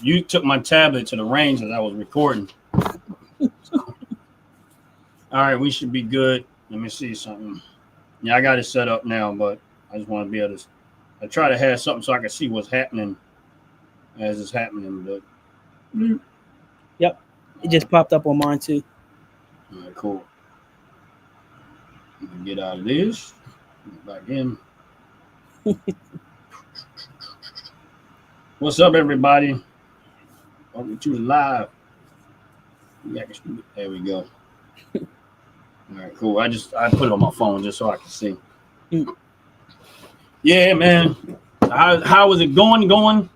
You took my tablet to the range as I was recording. So, all right, we should be good. Let me see something. Yeah, I got it set up now, but I just want to be able to. I try to have something so I can see what's happening as it's happening. But Yep, it just popped up on mine too. all right, cool. Let me get out of this. Back in. What's up, everybody? Welcome to the live. There we go. All right, cool. I put it on my phone just so I can see. Yeah, man. How was it going?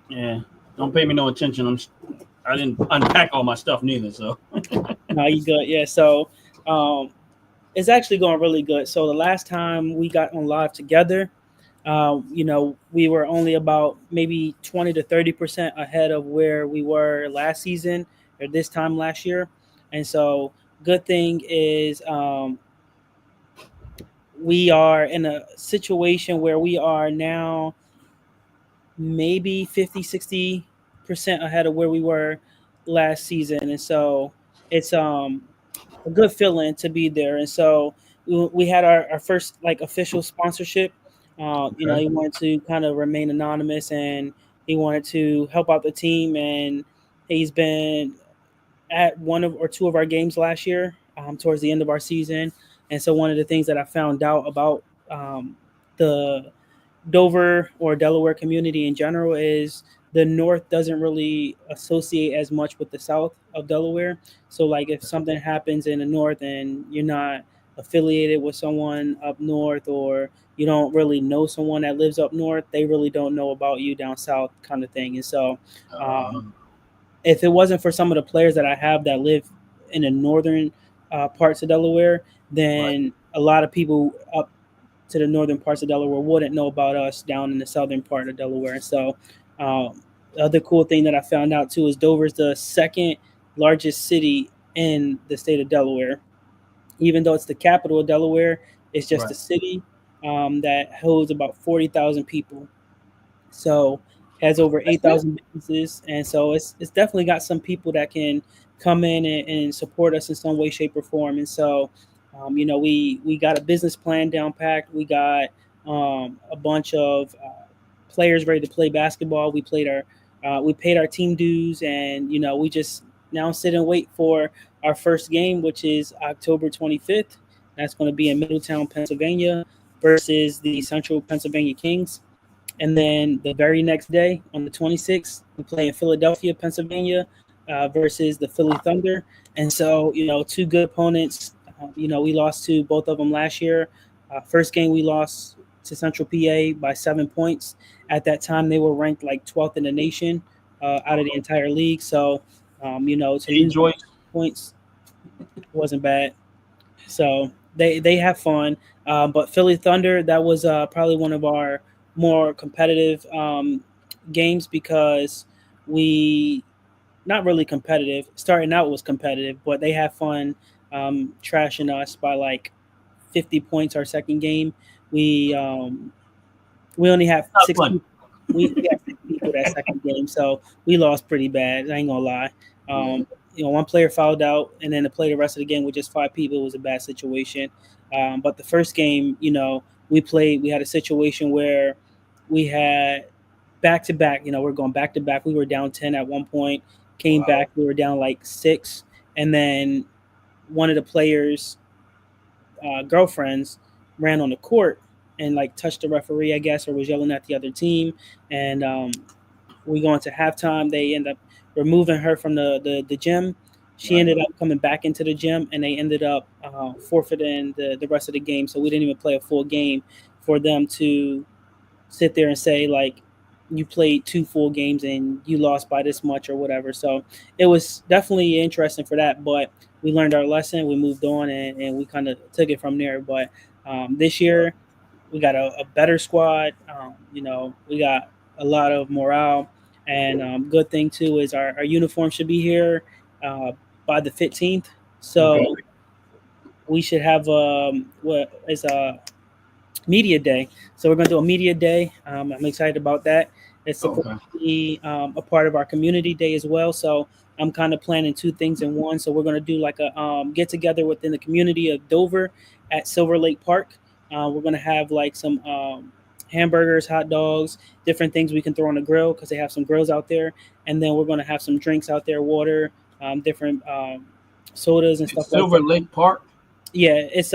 Yeah. Don't pay me no attention. I didn't unpack all my stuff neither. So. No, you good? Yeah. So, it's actually going really good. So the last time we got on live together, we were only about maybe 20 to 30% ahead of where we were last season or this time last year. And so, good thing is we are in a situation where we are now maybe 50, 60% ahead of where we were last season. And so, it's a good feeling to be there. And so, we had our first like official sponsorship. Okay. He wanted to kind of remain anonymous and he wanted to help out the team. And he's been at one of or two of our games last year, towards the end of our season. And so one of the things that I found out about the Dover or Delaware community in general is the North doesn't really associate as much with the South of Delaware. So, like, if something happens in the North and you're not affiliated with someone up North or you don't really know someone that lives up North, they really don't know about you down South, kind of thing. And so, if it wasn't for some of the players that I have that live in the northern parts of Delaware, then Right. a lot of people up to the northern parts of Delaware wouldn't know about us down in the southern part of Delaware. And so, the other cool thing that I found out too is Dover's the second largest city in the state of Delaware. Even though it's the capital of Delaware, it's just Right. a city that holds about 40,000 people. So has over That's it. 8,000 businesses, and so it's definitely got some people that can come in and support us in some way, shape, or form. And so, we got a business plan down packed. We got a bunch of players ready to play basketball. We paid our team dues, and we just now sit and wait for our first game, which is October 25th. That's going to be in Middletown, Pennsylvania, versus the Central Pennsylvania Kings. And then the very next day, on the 26th, we play in Philadelphia, Pennsylvania, versus the Philly Thunder. And so, two good opponents. We lost to both of them last year. First game, we lost to Central PA by 7 points. At that time, they were ranked like 12th in the nation out of the entire league. So, to Hey, lose by Joyce. points wasn't bad. So they have fun. But Philly Thunder, that was probably one of our more competitive games because we not really competitive. Starting out was competitive, but they have fun trashing us by like 50 points our second game. We um, we only have Not six fun. people. We have 6 people that second game, so we lost pretty bad. I ain't gonna lie. Yeah. One player fouled out, and then to play the rest of the game with just 5 people was a bad situation. But the first game, we played. We had a situation where we had back to back. We're going back to back. We were down 10 at one point, came Wow. back. We were down like 6, and then one of the players' girlfriends ran on the court and like touched the referee, I guess, or was yelling at the other team. And we go into halftime. They end up removing her from the gym. She Right. ended up coming back into the gym, and they ended up forfeiting the rest of the game. So we didn't even play a full game for them to sit there and say like you played 2 full games and you lost by this much or whatever. So it was definitely interesting for that, but we learned our lesson. We moved on and we kind of took it from there. But this year we got a better squad. We got a lot of morale, and good thing too is our uniform should be here uh, by the 15th. Okay. So we should have what is a media day. So we're going to do a media day. I'm excited about that. It's supposed Okay. to be a part of our community day as well. So I'm kind of planning two things in one. So we're going to do like a get together within the community of Dover at Silver Lake Park. We're going to have like some hamburgers, hot dogs, different things we can throw on the grill because they have some grills out there. And then we're going to have some drinks out there, water, different sodas and It's stuff like Silver that. Lake Park. Yeah, it's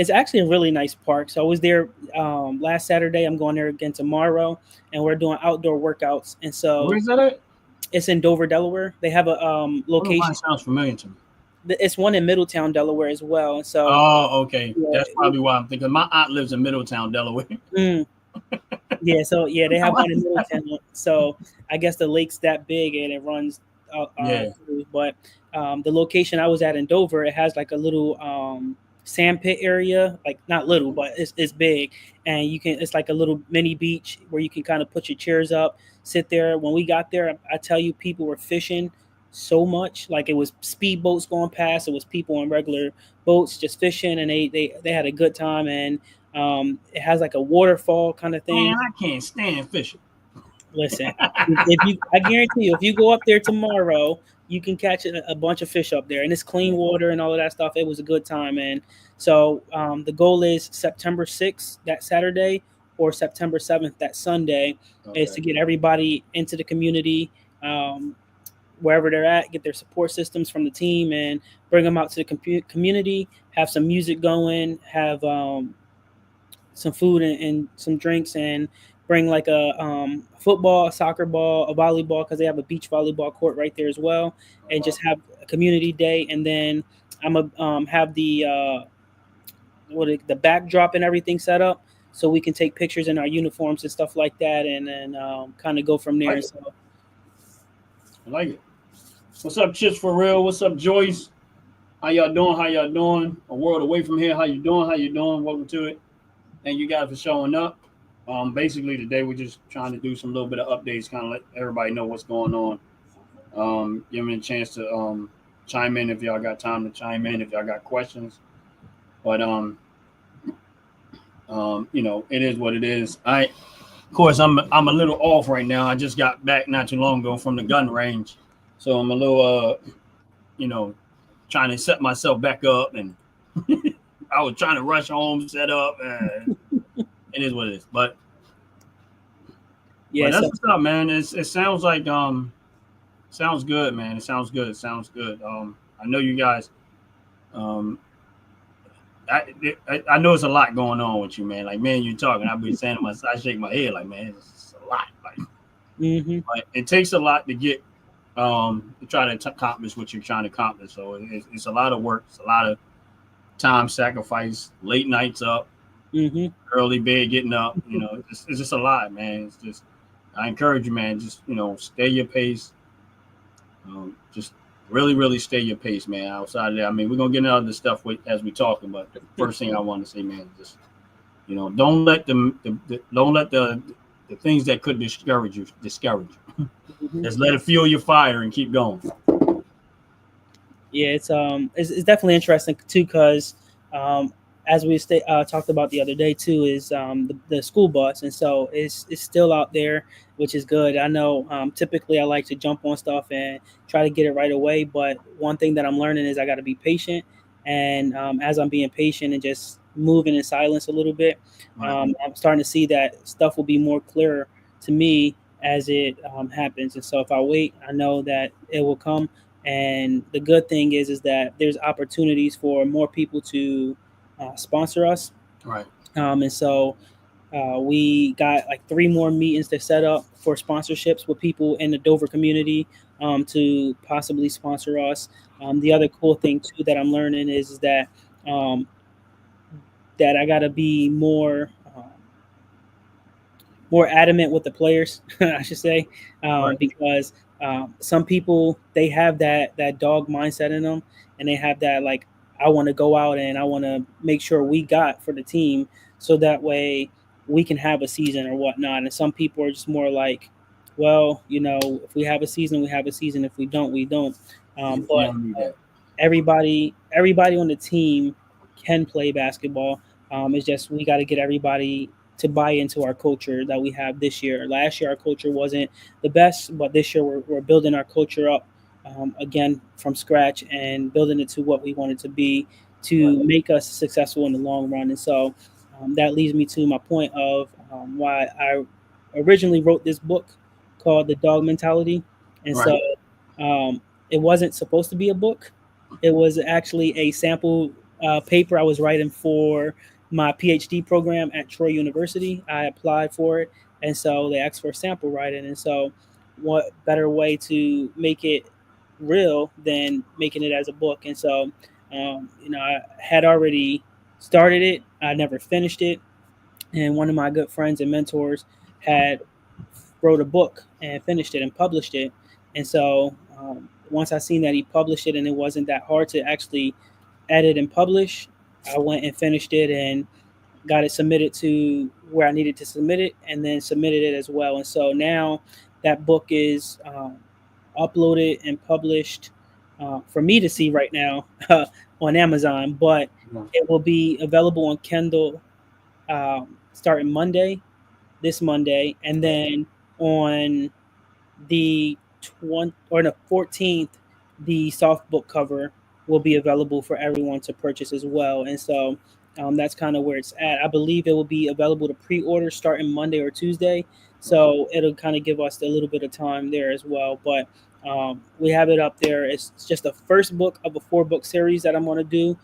actually a really nice park. So I was there last Saturday. I'm going there again tomorrow, and we're doing outdoor workouts. And Where so is that at? it's in Dover, Delaware. They have a I don't know why location. it sounds familiar to me. It's one in Middletown, Delaware, as well. And so Oh, okay. yeah, That's probably why I'm thinking. My aunt lives in Middletown, Delaware. mm, yeah. So yeah, they have What? one in Middletown. So I guess the lake's that big and it runs. Yeah. Through. But the location I was at in Dover, it has like a little sand pit area, like not little, but it's big, and you can. It's like a little mini beach where you can kind of put your chairs up, sit there. When we got there, I tell you, people were fishing so much. Like it was speedboats going past. It was people on regular boats just fishing, and they had a good time. And it has like a waterfall kind of Man, thing. I can't stand fishing. Listen, if you, I guarantee you, if you go up there tomorrow, you can catch a bunch of fish up there, and it's clean water and all of that stuff. It was a good time, and so the goal is September 6th, that Saturday, or September 7th, that Sunday, is Okay. to get everybody into the community, um, wherever they're at, get their support systems from the team, and bring them out to the community. Have some music going, have some food and some drinks, and bring like a football, a soccer ball, a volleyball because they have a beach volleyball court right there as well, Oh, and wow. just have a community day. And then I'm gonna have the the backdrop and everything set up so we can take pictures in our uniforms and stuff like that, and then kind of go from I there. like And it. so I like it. What's up, Chips for real? What's up, Joyce? How y'all doing? How y'all doing? A world away from here. How you doing? How you doing? Welcome to it. Thank you guys for showing up. Basically today we're just trying to do some little bit of updates, kind of let everybody know what's going on. Give me a chance to chime in if y'all got time to chime in, if y'all got questions. But it is what it is. Of course, I'm a little off right now. I just got back not too long ago from the gun range, so I'm a little you know, trying to set myself back up, and I was trying to rush home, set up, and it is what it is. But yeah, that's so what's up, man. It sounds like sounds good, man. It sounds good. It sounds good. I know you guys. Um, I know it's a lot going on with you, man. Like, man, you talking. I've been saying to myself, I shake my head, like, man, it's a lot. Like, hmm but it takes a lot to get to try to accomplish what you're trying to accomplish. So it's a lot of work. It's a lot of time sacrifice, late nights up, hmm early bed getting up. It's just a lot, man. It's just I encourage you, man. Just stay your pace. Just really, really stay your pace, man. Outside of that, I mean, we're gonna get into other stuff as we talking, but the first thing I want to say, man, just don't let don't let the things that could discourage you discourage you. hmm Just let it fuel your fire and keep going. Yeah, it's definitely interesting too because um, as we talked about the other day too is the school bus, and so it's still out there, which is good. I know typically I like to jump on stuff and try to get it right away, but one thing that I'm learning is I got to be patient, and as I'm being patient and just moving in silence a little bit, Right. I'm starting to see that stuff will be more clearer to me as it happens. And so if I wait, I know that it will come. And the good thing is that there's opportunities for more people to sponsor us. Right. And so we got like three more meetings to set up for sponsorships with people in the Dover community to possibly sponsor us. The other cool thing too that I'm learning is that um, that I got to be more adamant with the players, I should say, Right. because some people they have that dog mindset in them, and they have that like I want to go out and I want to make sure we got for the team, so that way we can have a season or whatnot. And some people are just more like, well, if we have a season, we have a season. If we don't, we don't. You But don't need that. everybody on the team can play basketball. It's just we got to get everybody to buy into our culture that we have this year. Last year, our culture wasn't the best, but this year we're building our culture up again from scratch and building it to what we want it to be to make us successful in the long run. And so that leads me to my point of why I originally wrote this book called The Dog Mentality. And Right. so it wasn't supposed to be a book. It was actually a sample paper I was writing for my PhD program at Troy University. I applied for it, and so they asked for sample writing. And so, what better way to make it real than making it as a book? And so, I had already started it. I never finished it, and one of my good friends and mentors had wrote a book and finished it and published it. And so once I seen that he published it and it wasn't that hard to actually edit and publish, I went and finished it and got it submitted to where I needed to submit it and then submitted it as well. And so now that book is uploaded and published for me to see right now on Amazon, but it will be available on Kindle starting this Monday, and then on the 14th, the soft book cover will be available for everyone to purchase as well. And so that's kind of where it's at. I believe it will be available to pre-order starting Monday or Tuesday. So it'll kind of give us a little bit of time there as well. But we have it up there. It's just the first book of a 4-book series that I'm going to do.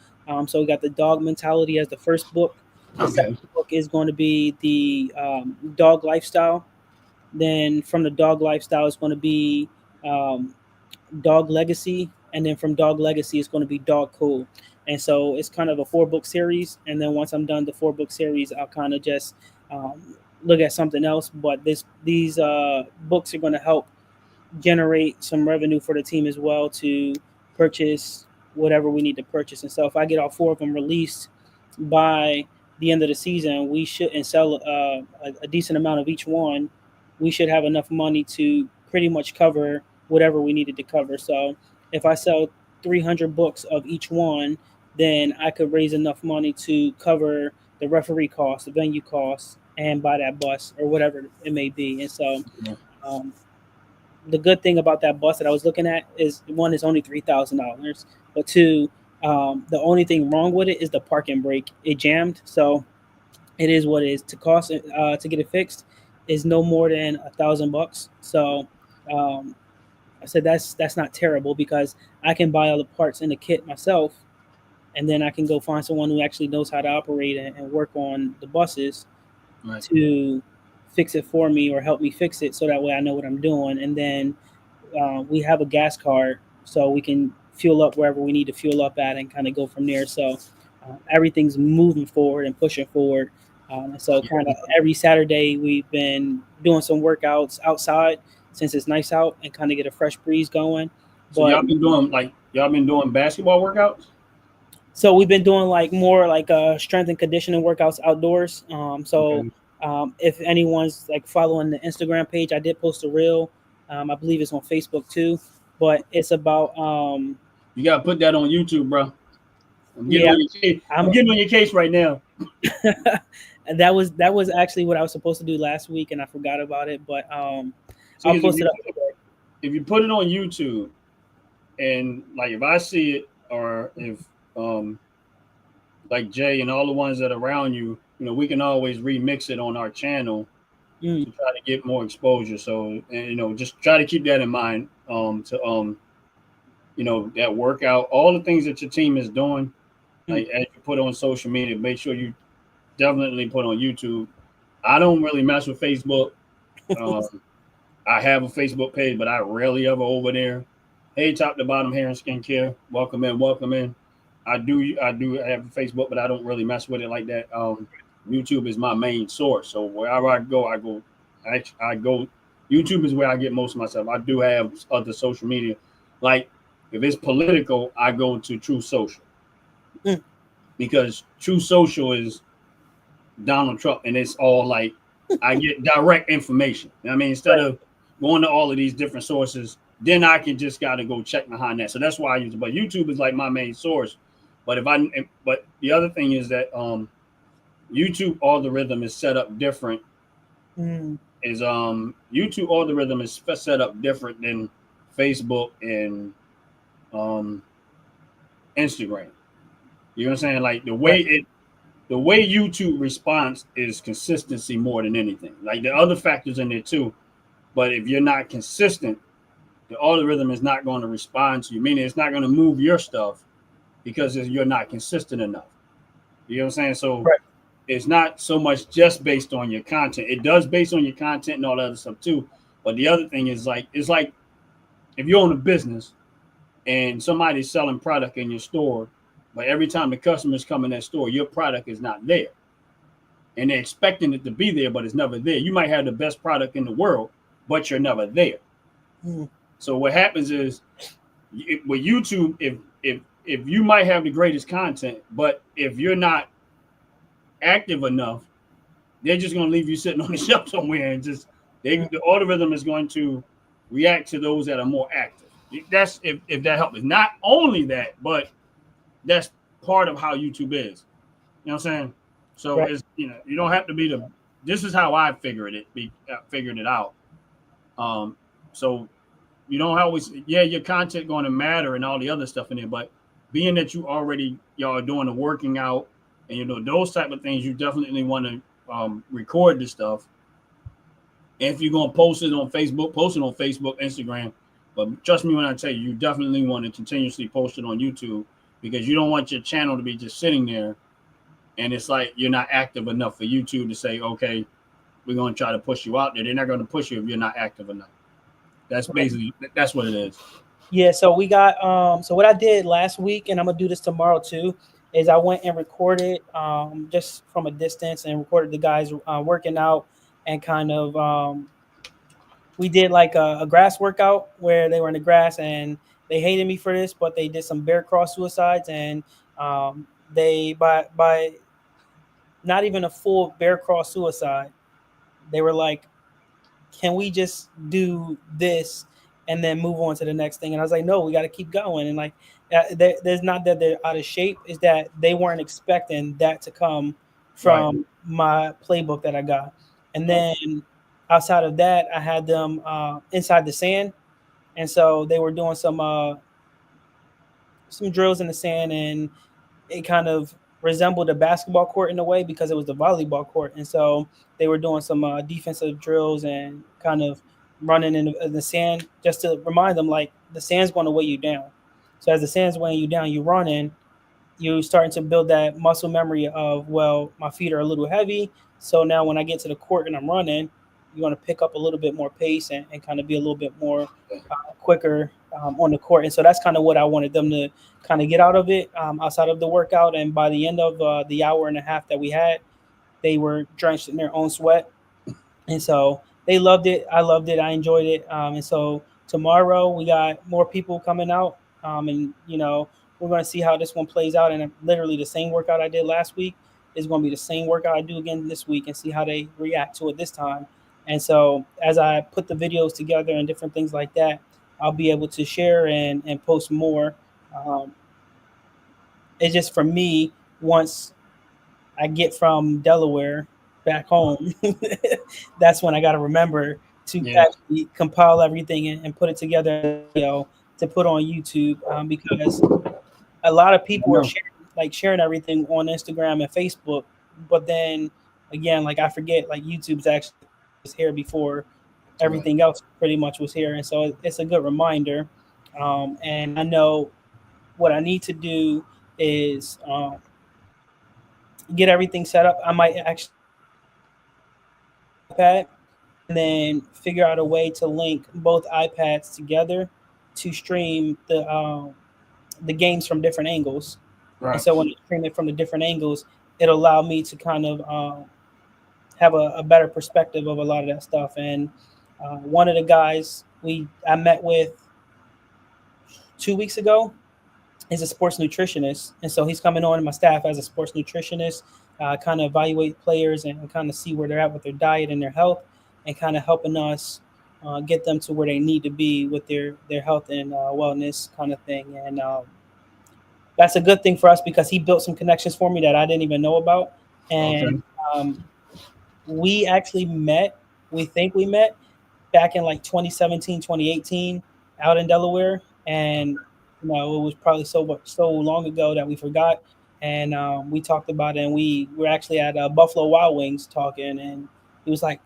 So we got the Dog Mentality as the first book. The second book is going to be the dog lifestyle. Then from the dog lifestyle, it's going to be dog legacy. And then from dog legacy, it's going to be dog cool. And so it's kind of a 4-book series. And then once I'm done the 4-book series, I'll kind of just look at something else. But these books are going to help generate some revenue for the team as well to purchase whatever we need to purchase. And so if I get all 4 of them released by the end of the season, we should and sell a decent amount of each one. We should have enough money to pretty much cover whatever we needed to cover. So if I sell 300 books of each one, then I could raise enough money to cover the referee costs, the venue costs, and buy that bus or whatever it may be. And so the good thing about that bus that I was looking at is, one, is only $3,000, but two, the only thing wrong with it is the parking brake. It jammed, so it is what it is. To cost to get it fixed is no more than $1,000. So I said that's not terrible because I can buy all the parts in the kit myself, and then I can go find someone who actually knows how to operate and work on the buses to fix it for me or help me fix it, so that way I know what I'm doing. And then we have a gas card, so we can fuel up wherever we need to fuel up at and kind of go from there. So everything's moving forward and pushing forward. And so kind of every Saturday we've been doing some workouts outside since it's nice out and kind of get a fresh breeze going. So y'all been doing basketball workouts? So we've been doing more strength and conditioning workouts outdoors. If anyone's following the Instagram page, I did post a reel. I believe it's on Facebook too, but it's about you gotta put that on YouTube, bro. I'm getting on your case right now. And that was actually what I was supposed to do last week, and I forgot about it. But I'll post it up. If you put it on YouTube, and if I see it, or if Jay and all the ones that are around you, we can always remix it on our channel to try to get more exposure. So, and just try to keep that in mind. That workout, all the things that your team is doing, as you put on social media, make sure you definitely put on YouTube. I don't really mess with Facebook. I have a Facebook page, but I rarely ever over there. Hey, top to bottom hair and skincare. Welcome in. I do have a Facebook, but I don't really mess with it like that. YouTube is my main source. So wherever I go. YouTube is where I get most of my stuff. I do have other social media. Like if it's political, I go to True Social. Because True Social is Donald Trump, and it's all I get direct information. Instead of going to all of these different sources, then I can just gotta go check behind that. So that's why I use it. But YouTube is my main source. But but the other thing is that YouTube algorithm is set up different. Mm. Is YouTube algorithm is set up different than Facebook and um Instagram. You know what I'm saying? Like Right. the way YouTube responds is consistency more than anything. Like the other factors in there too, but if you're not consistent, the algorithm is not going to respond to you. Meaning it's not going to move your stuff because you're not consistent enough. You know what I'm saying? So Right. it's not so much just based on your content. It does based on your content and all that other stuff too. But the other thing is like it's like if you own a business and somebody's selling product in your store, but every time the customers come in that store, your product is not there. And they're expecting it to be there, but it's never there. You might have the best product in the world, but you're never there. Mm. So what happens is with YouTube, if you might have the greatest content, but if you're not active enough, they're just going to leave you sitting on the shelf somewhere and just Mm. the algorithm is going to react to those that are more active. That's if that helps. Not only that, but that's part of how YouTube is. You know what I'm saying? So Right. it's you don't have to be the. This is how I figured it out. Um, so you don't always your content going to matter and all the other stuff in there, but being that y'all are doing the working out and those type of things, you definitely want to record this stuff. And if you're gonna post it on Facebook, post it on Facebook, Instagram. But trust me when I tell you, you definitely want to continuously post it on YouTube because you don't want your channel to be just sitting there and it's like you're not active enough for YouTube to say, okay, we're gonna try to push you out there. They're not gonna push you if you're not active enough. Right. That's what it is. Yeah, so we got so what I did last week, and I'm gonna do this tomorrow too, is I went and recorded just from a distance and recorded the guys working out and kind of we did like a grass workout where they were in the grass and they hated me for this, but they did some bear cross suicides and they by not even a full bear cross suicide, they were like, can we just do this and then move on to the next thing? And I was like, no, we got to keep going. And like, there's not that they're out of shape, is that they weren't expecting that to come Right. from my playbook that I got. And Okay. then outside of that, I had them inside the sand. And so they were doing some drills in the sand, and it kind of resembled a basketball court in a way because it was the volleyball court. And so they were doing some defensive drills and kind of running in the sand just to remind them like the sand's going to weigh you down. So as the sand's weighing you down, you running, you're starting to build that muscle memory of, well, my feet are a little heavy. So now when I get to the court and I'm running, you're going to pick up a little bit more pace and kind of be a little bit more quicker on the court. And so that's kind of what I wanted them to kind of get out of it outside of the workout. And by the end of the hour and a half that we had, they were drenched in their own sweat. And so they loved it. I loved it. I enjoyed it. And so tomorrow we got more people coming out. And, we're going to see how this one plays out. And literally the same workout I did last week is going to be the same workout I do again this week and see how they react to it this time. And so as I put the videos together and different things like that, I'll be able to share and post more. Um, it's just for me, once I get from Delaware back home, that's when I got to remember to Yeah. actually compile everything and put it together, to put on YouTube because a lot of I people are know. sharing everything on Instagram and Facebook, but then again, like I forget, like YouTube's actually was here before Right. everything else pretty much was here, and so it's a good reminder. And I know what I need to do is get everything set up. I might actually iPad and then figure out a way to link both iPads together to stream the games from different angles. And Right. so when I stream it from the different angles, it'll allow me to kind of have a better perspective of a lot of that stuff. And one of the guys I met with 2 weeks ago is a sports nutritionist, and so he's coming on my staff as a sports nutritionist, kind of evaluate players and kind of see where they're at with their diet and their health, and kind of helping us get them to where they need to be with their health and wellness kind of thing. And that's a good thing for us because he built some connections for me that I didn't even know about. and Okay. um, we actually met. We think we met back in like 2017, 2018, out in Delaware, and it was probably so long ago that we forgot. And we talked about it, and we were actually at Buffalo Wild Wings talking, and he was like,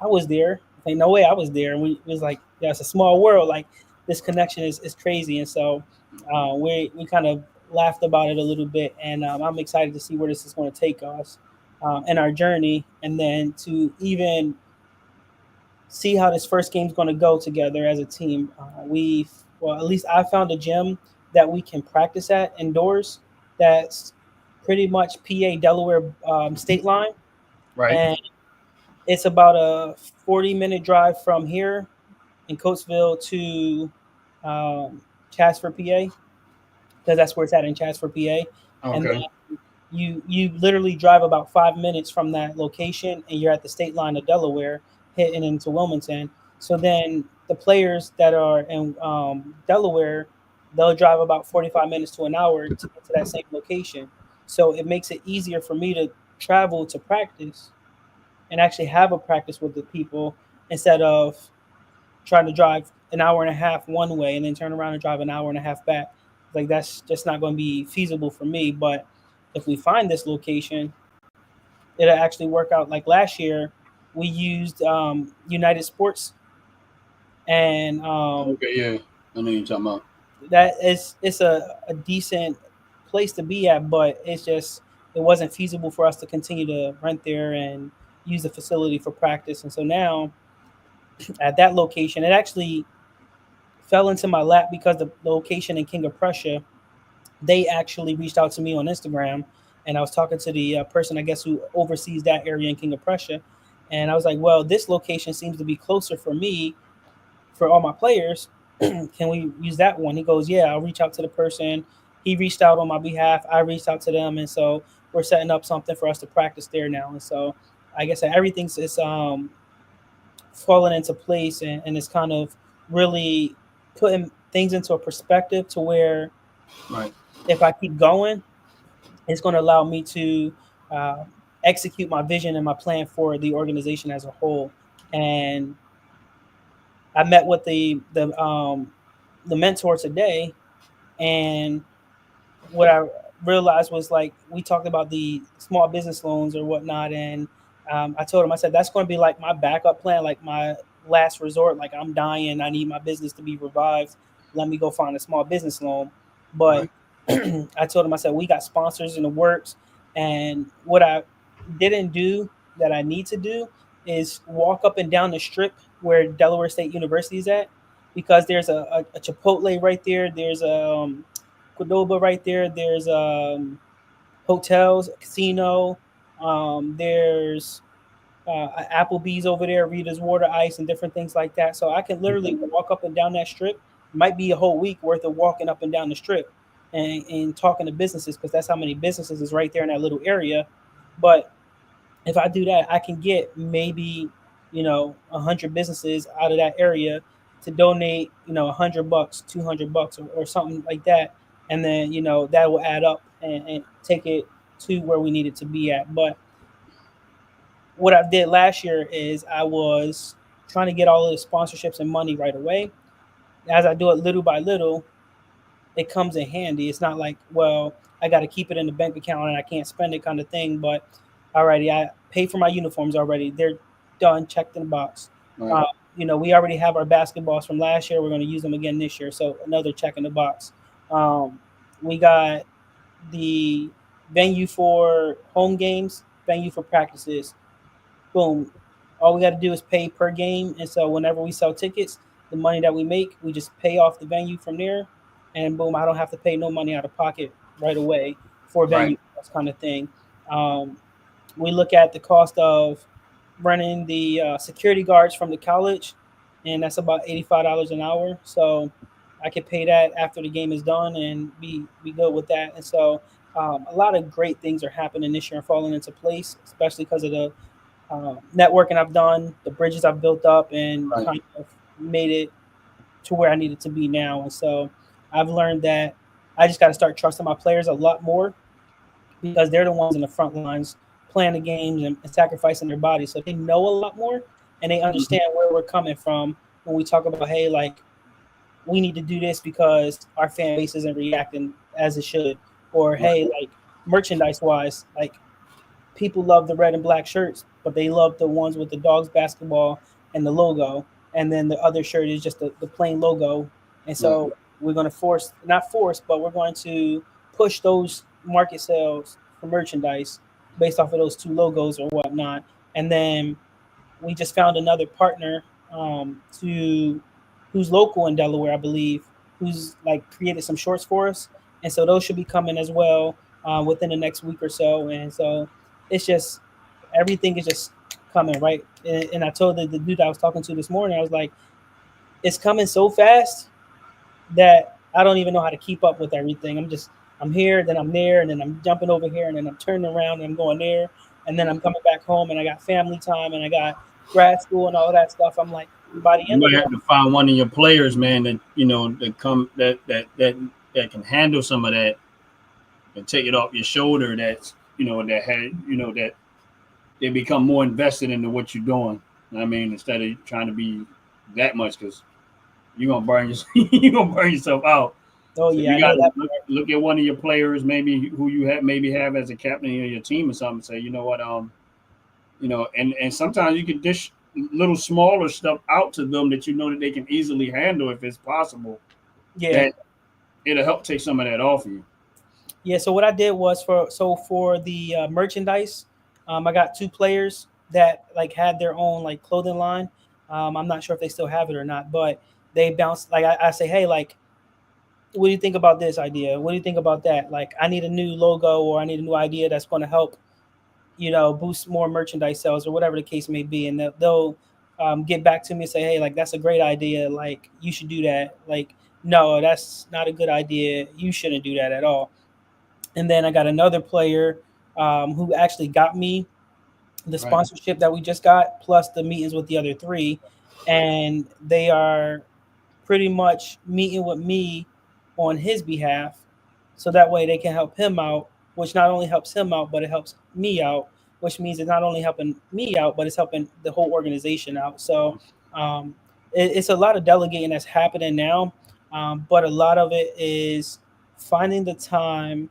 "I was there." Like, no way, I was there. And we it was like, "Yeah, it's a small world. Like this connection is crazy." And so we kind of laughed about it a little bit, and I'm excited to see where this is going to take us in our journey, and then to even see how this first game is going to go together as a team. Well, at least I found a gym that we can practice at indoors. That's pretty much PA Delaware state line, Right. and it's about a 40-minute drive from here in Coatesville to Chatsford, PA, because that's where it's at in Chatsford, PA. And Okay. you literally drive about 5 minutes from that location, and you're at the state line of Delaware, hitting into Wilmington. So then the players that are in Delaware, they'll drive about 45 minutes to an hour to get to that same location. So it makes it easier for me to travel to practice and actually have a practice with the people instead of trying to drive an hour and a half one way and then turn around and drive an hour and a half back. Like that's just not going to be feasible for me. But if we find this location, it'll actually work out. Like last year, we used United Sports, and Okay. Yeah. I know you're talking about. that is it's a decent place to be at, but it wasn't feasible for us to continue to rent there and use the facility for practice. And so now at that location, it actually fell into my lap because the location in King of Prussia, they actually reached out to me on Instagram, and I was talking to the person I guess who oversees that area in King of Prussia, and I was like, well, this location seems to be closer for me for all my players. Can we use that one? He goes, yeah, I'll reach out to the person. He reached out on my behalf. I reached out to them, and so we're setting up something for us to practice there now. And so, I guess everything's is falling into place, and it's kind of really putting things into a perspective to where Right. if I keep going, it's going to allow me to uh, execute my vision and my plan for the organization as a whole. And I met with the mentor today, and what I realized was like we talked about the small business loans or whatnot, and I told him, I said that's going to be like my backup plan, like my last resort. Like I'm dying, I need my business to be revived. Let me go find a small business loan. But Right. I told him, I said we got sponsors in the works, and what I didn't do that I need to do is walk up and down the strip where Delaware State University is at, because there's a Chipotle right there. There's Cordoba right there. There's hotels, a casino. There's Applebee's over there, Rita's Water Ice, and different things like that. So I can literally walk up and down that strip. It might be a whole week worth of walking up and down the strip and talking to businesses, because that's how many businesses is right there in that little area. But if I do that, I can get maybe 100 businesses out of that area to donate $100, $200, or something like that, and then that will add up and take it to where we need it to be at. But what I did last year is I was trying to get all of the sponsorships and money right away. As I do it little by little, it comes in handy. It's not like, well, I got to keep it in the bank account and I can't spend it kind of thing. But alrighty, I paid for my uniforms already. They're done, checked in the box. Right. Uh, we already have our basketballs from last year. We're going to use them again this year. So another check in the box. We got the venue for home games, venue for practices. Boom. All we got to do is pay per game. And so whenever we sell tickets, the money that we make, we just pay off the venue from there. And boom, I don't have to pay no money out of pocket right away for Right. venue, that kind of thing. Um, we look at the cost of running the security guards from the college, and that's about $85 an hour. So I could pay that after the game is done and be good with that. And so a lot of great things are happening this year and falling into place, especially because of the networking I've done, the bridges I've built up, and Right. kind of made it to where I need it to be now. And so I've learned that I just got to start trusting my players a lot more, because they're the ones in the front lines playing the games and sacrificing their bodies. So they know a lot more and they understand where we're coming from when we talk about, hey, like we need to do this because our fan base isn't reacting as it should, or Right. hey, like merchandise wise, like people love the red and black shirts, but they love the ones with the Dogs basketball and the logo, and then the other shirt is just the plain logo. And Right. so we're going to force, not force, but we're going to push those market sales for merchandise based off of those two logos or whatnot. And then we just found another partner to who's local in Delaware, I believe, who's like created some shorts for us, and so those should be coming as well within the next week or so. And so it's just everything is just coming right. And I told the dude I was talking to this morning, I was like, it's coming so fast that I don't even know how to keep up with everything. I'm here, then I'm there, and then I'm jumping over here, and then I'm turning around and I'm going there, and then I'm coming back home, and I got family time, and I got grad school and all that stuff. I'm like, by the You end of might it, have to find one of your players, man, that that come that can handle some of that and take it off your shoulder. That's that had that they become more invested into what you're doing. I mean, instead of trying to be that much, because you're gonna burn you're gonna burn yourself out. oh So yeah, you I got know to that. look at one of your players, maybe who you have as a captain of your team or something. Say, you know what, and sometimes you can dish little smaller stuff out to them that that they can easily handle if it's possible. Yeah, That it'll help take some of that off of you. yeah. So what I did was for the merchandise, I got two players that like had their own like clothing line. I'm not sure if they still have it or not, but they bounced like I say, hey, like what do you think about this idea? What do you think about that? Like, I need a new logo or I need a new idea that's going to help, boost more merchandise sales or whatever the case may be. And they'll get back to me and say, hey, like, that's a great idea. Like, you should do that. Like, no, that's not a good idea. You shouldn't do that at all. And then I got another player who actually got me the Right. sponsorship that we just got, plus the meetings with the other three. And they are pretty much meeting with me on his behalf so that way they can help him out, which not only helps him out but it helps me out, which means it's not only helping me out but it's helping the whole organization out. So um, it's a lot of delegating that's happening now, but a lot of it is finding the time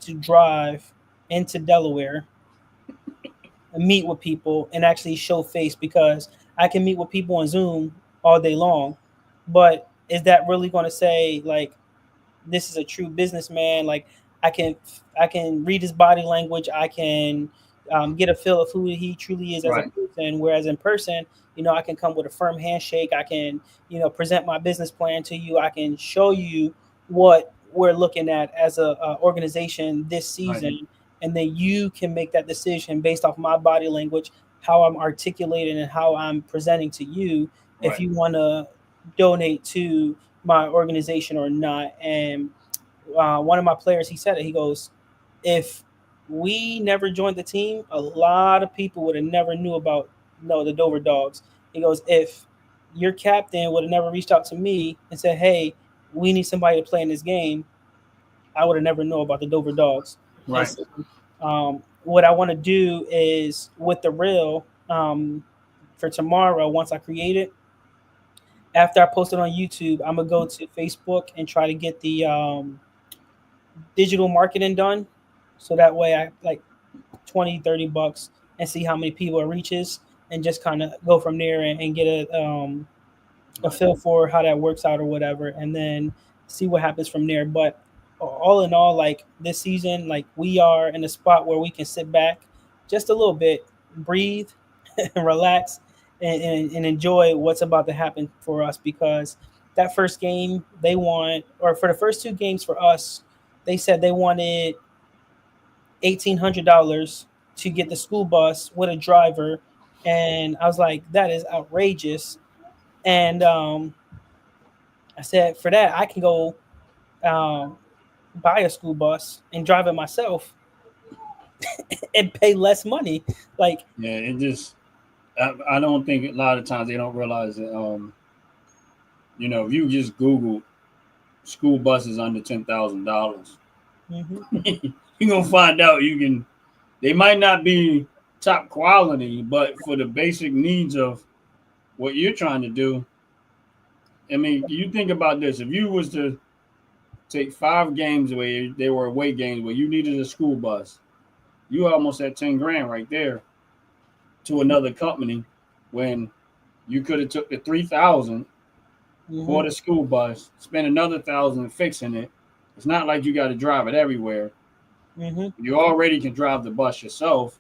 to drive into Delaware and meet with people and actually show face, because I can meet with people on Zoom all day long, but is that really going to say like this is a true businessman? Like I can I can read his body language. I can get a feel of who he truly is as a Right. person. Whereas in person, I can come with a firm handshake. I can present my business plan to you. I can show you what we're looking at as a organization this Right. season, and then you can make that decision based off my body language, how I'm articulating and how I'm presenting to you, if Right. you want to donate to my organization or not. And one of my players, he said it. He goes, if we never joined the team, a lot of people would have never knew about the Dover Dogs. He goes, if your captain would have never reached out to me and said, hey, we need somebody to play in this game, I would have never known about the Dover Dogs. And Right. so, what I want to do is with the reel for tomorrow, once I create it, after I post it on YouTube, I'm gonna go to Facebook and try to get the digital marketing done. So that way I like 20, $30 and see how many people it reaches and just kind of go from there and get a Right. feel for how that works out or whatever, and then see what happens from there. But all in all, like this season, like we are in a spot where we can sit back just a little bit, breathe, and relax, and enjoy what's about to happen for us. Because that first game they want, or for the first two games for us, they said they wanted $1,800 to get the school bus with a driver, and I was like, that is outrageous. And I said, for that, I can go um, buy a school bus and drive it myself and pay less money. Like, Yeah. It just I don't think a lot of times they don't realize that if you just Google school buses under $10,000, mhm. you're gonna find out they might not be top quality, but for the basic needs of what you're trying to do. I mean, you think about this. If you was to take 5 games away, they were away games where you needed a school bus, you almost at 10 grand right there to another company when you could have took the 3,000, bought a school bus, spent another 1,000 fixing it. It's not like you got to drive it everywhere. You already can drive the bus yourself,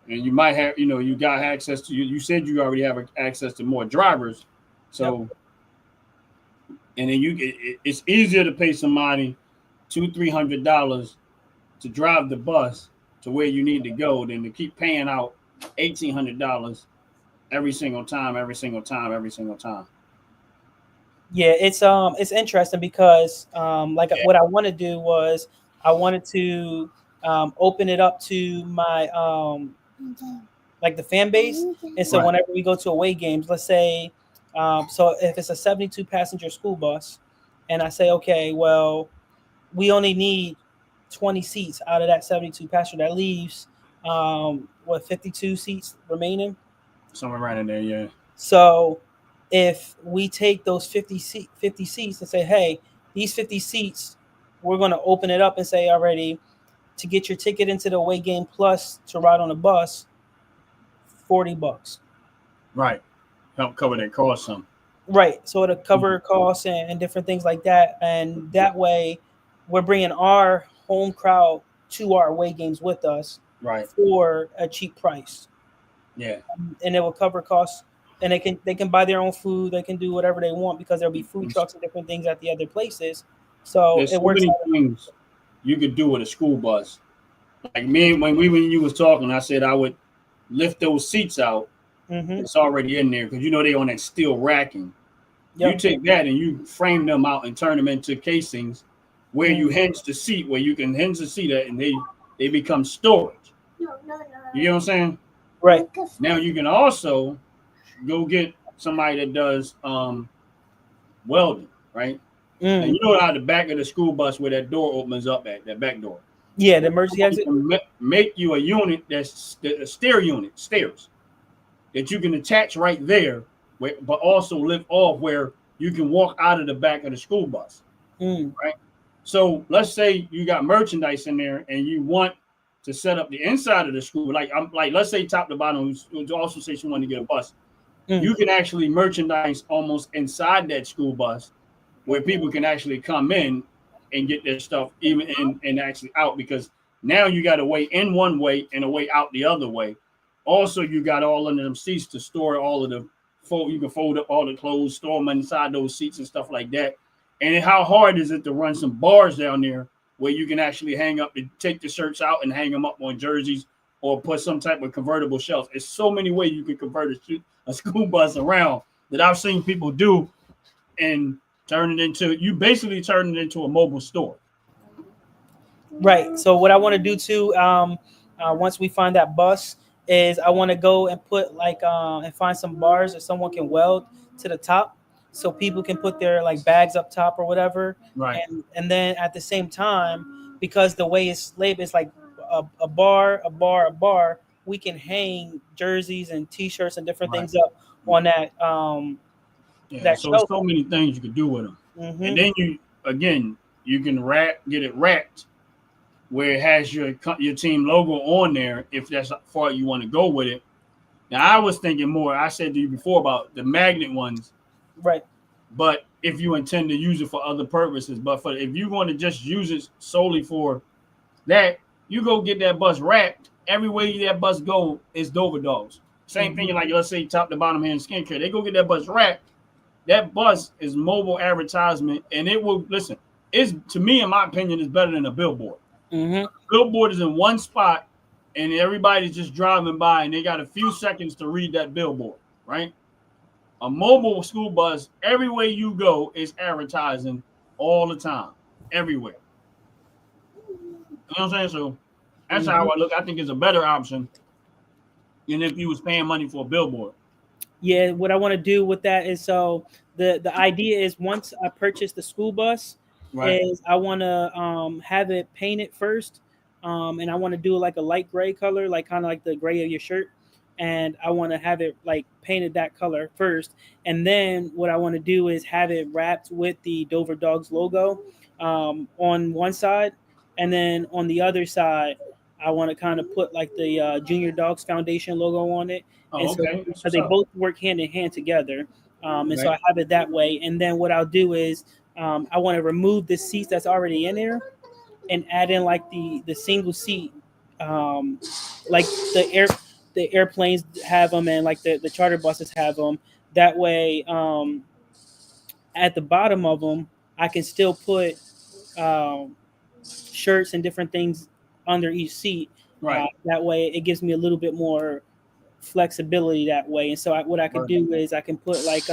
and you might have, you got access to. You said you already have access to more drivers, so. Yep. And then it's easier to pay somebody $200-$300 to drive the bus to where you need to go than to keep paying out $1,800 every single time. Yeah, it's interesting because what I want to do was I wanted to open it up to my like the fan base, and so whenever we go to away games, let's say, so if it's a 72 passenger school bus, and I say, okay, well, we only need 20 seats out of that 72 passenger, that leaves 52 seats remaining, somewhere right in there, yeah. So if we take those 50 seats and say, hey, these 50 seats, we're going to open it up and say already, to get your ticket into the away game plus to ride on a bus, $40. Right. Help cover that cost some. Right. So it'll cover costs and different things like that. And that way we're bringing our home crowd to our away games with us for a cheap price. Yeah. And it will cover costs, and they can buy their own food. They can do whatever they want because there'll be food trucks and different things at the other places. So there's so many things you could do with a school bus. Like me, when you was talking, I said I would lift those seats out. It's already in there because they on that steel racking. Yep. You take that and you frame them out and turn them into casings where you hinge the seat, where you can hinge the seat at, and they become storage. No. You know what I'm saying? Right. Now you can also go get somebody that does welding, right? And you know how the back of the school bus where that door opens up at, that back door. Yeah, the emergency exit. Make you a unit that's a stairs that you can attach right there, but also lift off where you can walk out of the back of the school bus, right? So let's say you got merchandise in there and you want to set up the inside of the school, like let's say top to bottom, who also say she wanted to get a bus. You can actually merchandise almost inside that school bus where people can actually come in and get their stuff even in and actually out, because now you got a way in one way and a way out the other way. Also, you got all of them seats to store all of the you can fold up all the clothes, store them inside those seats and stuff like that. And how hard is it to run some bars down there where you can actually hang up and take the shirts out and hang them up on jerseys or put some type of convertible shelf? There's so many ways you can convert a school bus around that I've seen people do and you basically turn it into a mobile store. Right. So what I want to do too, once we find that bus, is I want to go and put and find some bars that someone can weld to the top, so people can put their bags up top or whatever. Right. And then at the same time, because the way it's labeled, it's like a bar, we can hang jerseys and T-shirts and different things up on that. So many things you could do with them. And then you can get it wrapped where it has your team logo on there, if that's how far you want to go with it. Now, I was thinking more, I said to you before about the magnet ones. Right. But if you intend to use it for other purposes, if you want to just use it solely for that, you go get that bus wrapped. Everywhere that bus go is Dover Dawgs. Same thing, like let's say top to bottom hand skincare. They go get that bus wrapped. That bus is mobile advertisement, and it will listen. It's, to me, in my opinion, is better than a billboard. Billboard is in one spot, and everybody's just driving by, and they got a few seconds to read that billboard, right? A mobile school bus, everywhere you go, is advertising all the time, everywhere. You know what I'm saying? So that's how I look. I think it's a better option than if you was paying money for a billboard. Yeah, what I want to do with that is, so the idea is, once I purchase the school bus, is I want to have it painted first and I want to do like a light gray color, like kind of like the gray of your shirt, and I want to have it like painted that color first, and then what I want to do is have it wrapped with the Dover Dogs logo on one side, and then on the other side, I want to kind of put like the Junior Dogs Foundation logo on it, and Oh, so okay. That's because what's they up. both work hand in hand together, and so Right. I have it that way, and then what I'll do is I want to remove the seats that's already in there and add in like the single seat, um, like the airplanes have them and like the charter buses have them. That way, at the bottom of them, I can still put um, shirts and different things under each seat. Right. That way, it gives me a little bit more flexibility that way. And so what I could Right. do is I can put like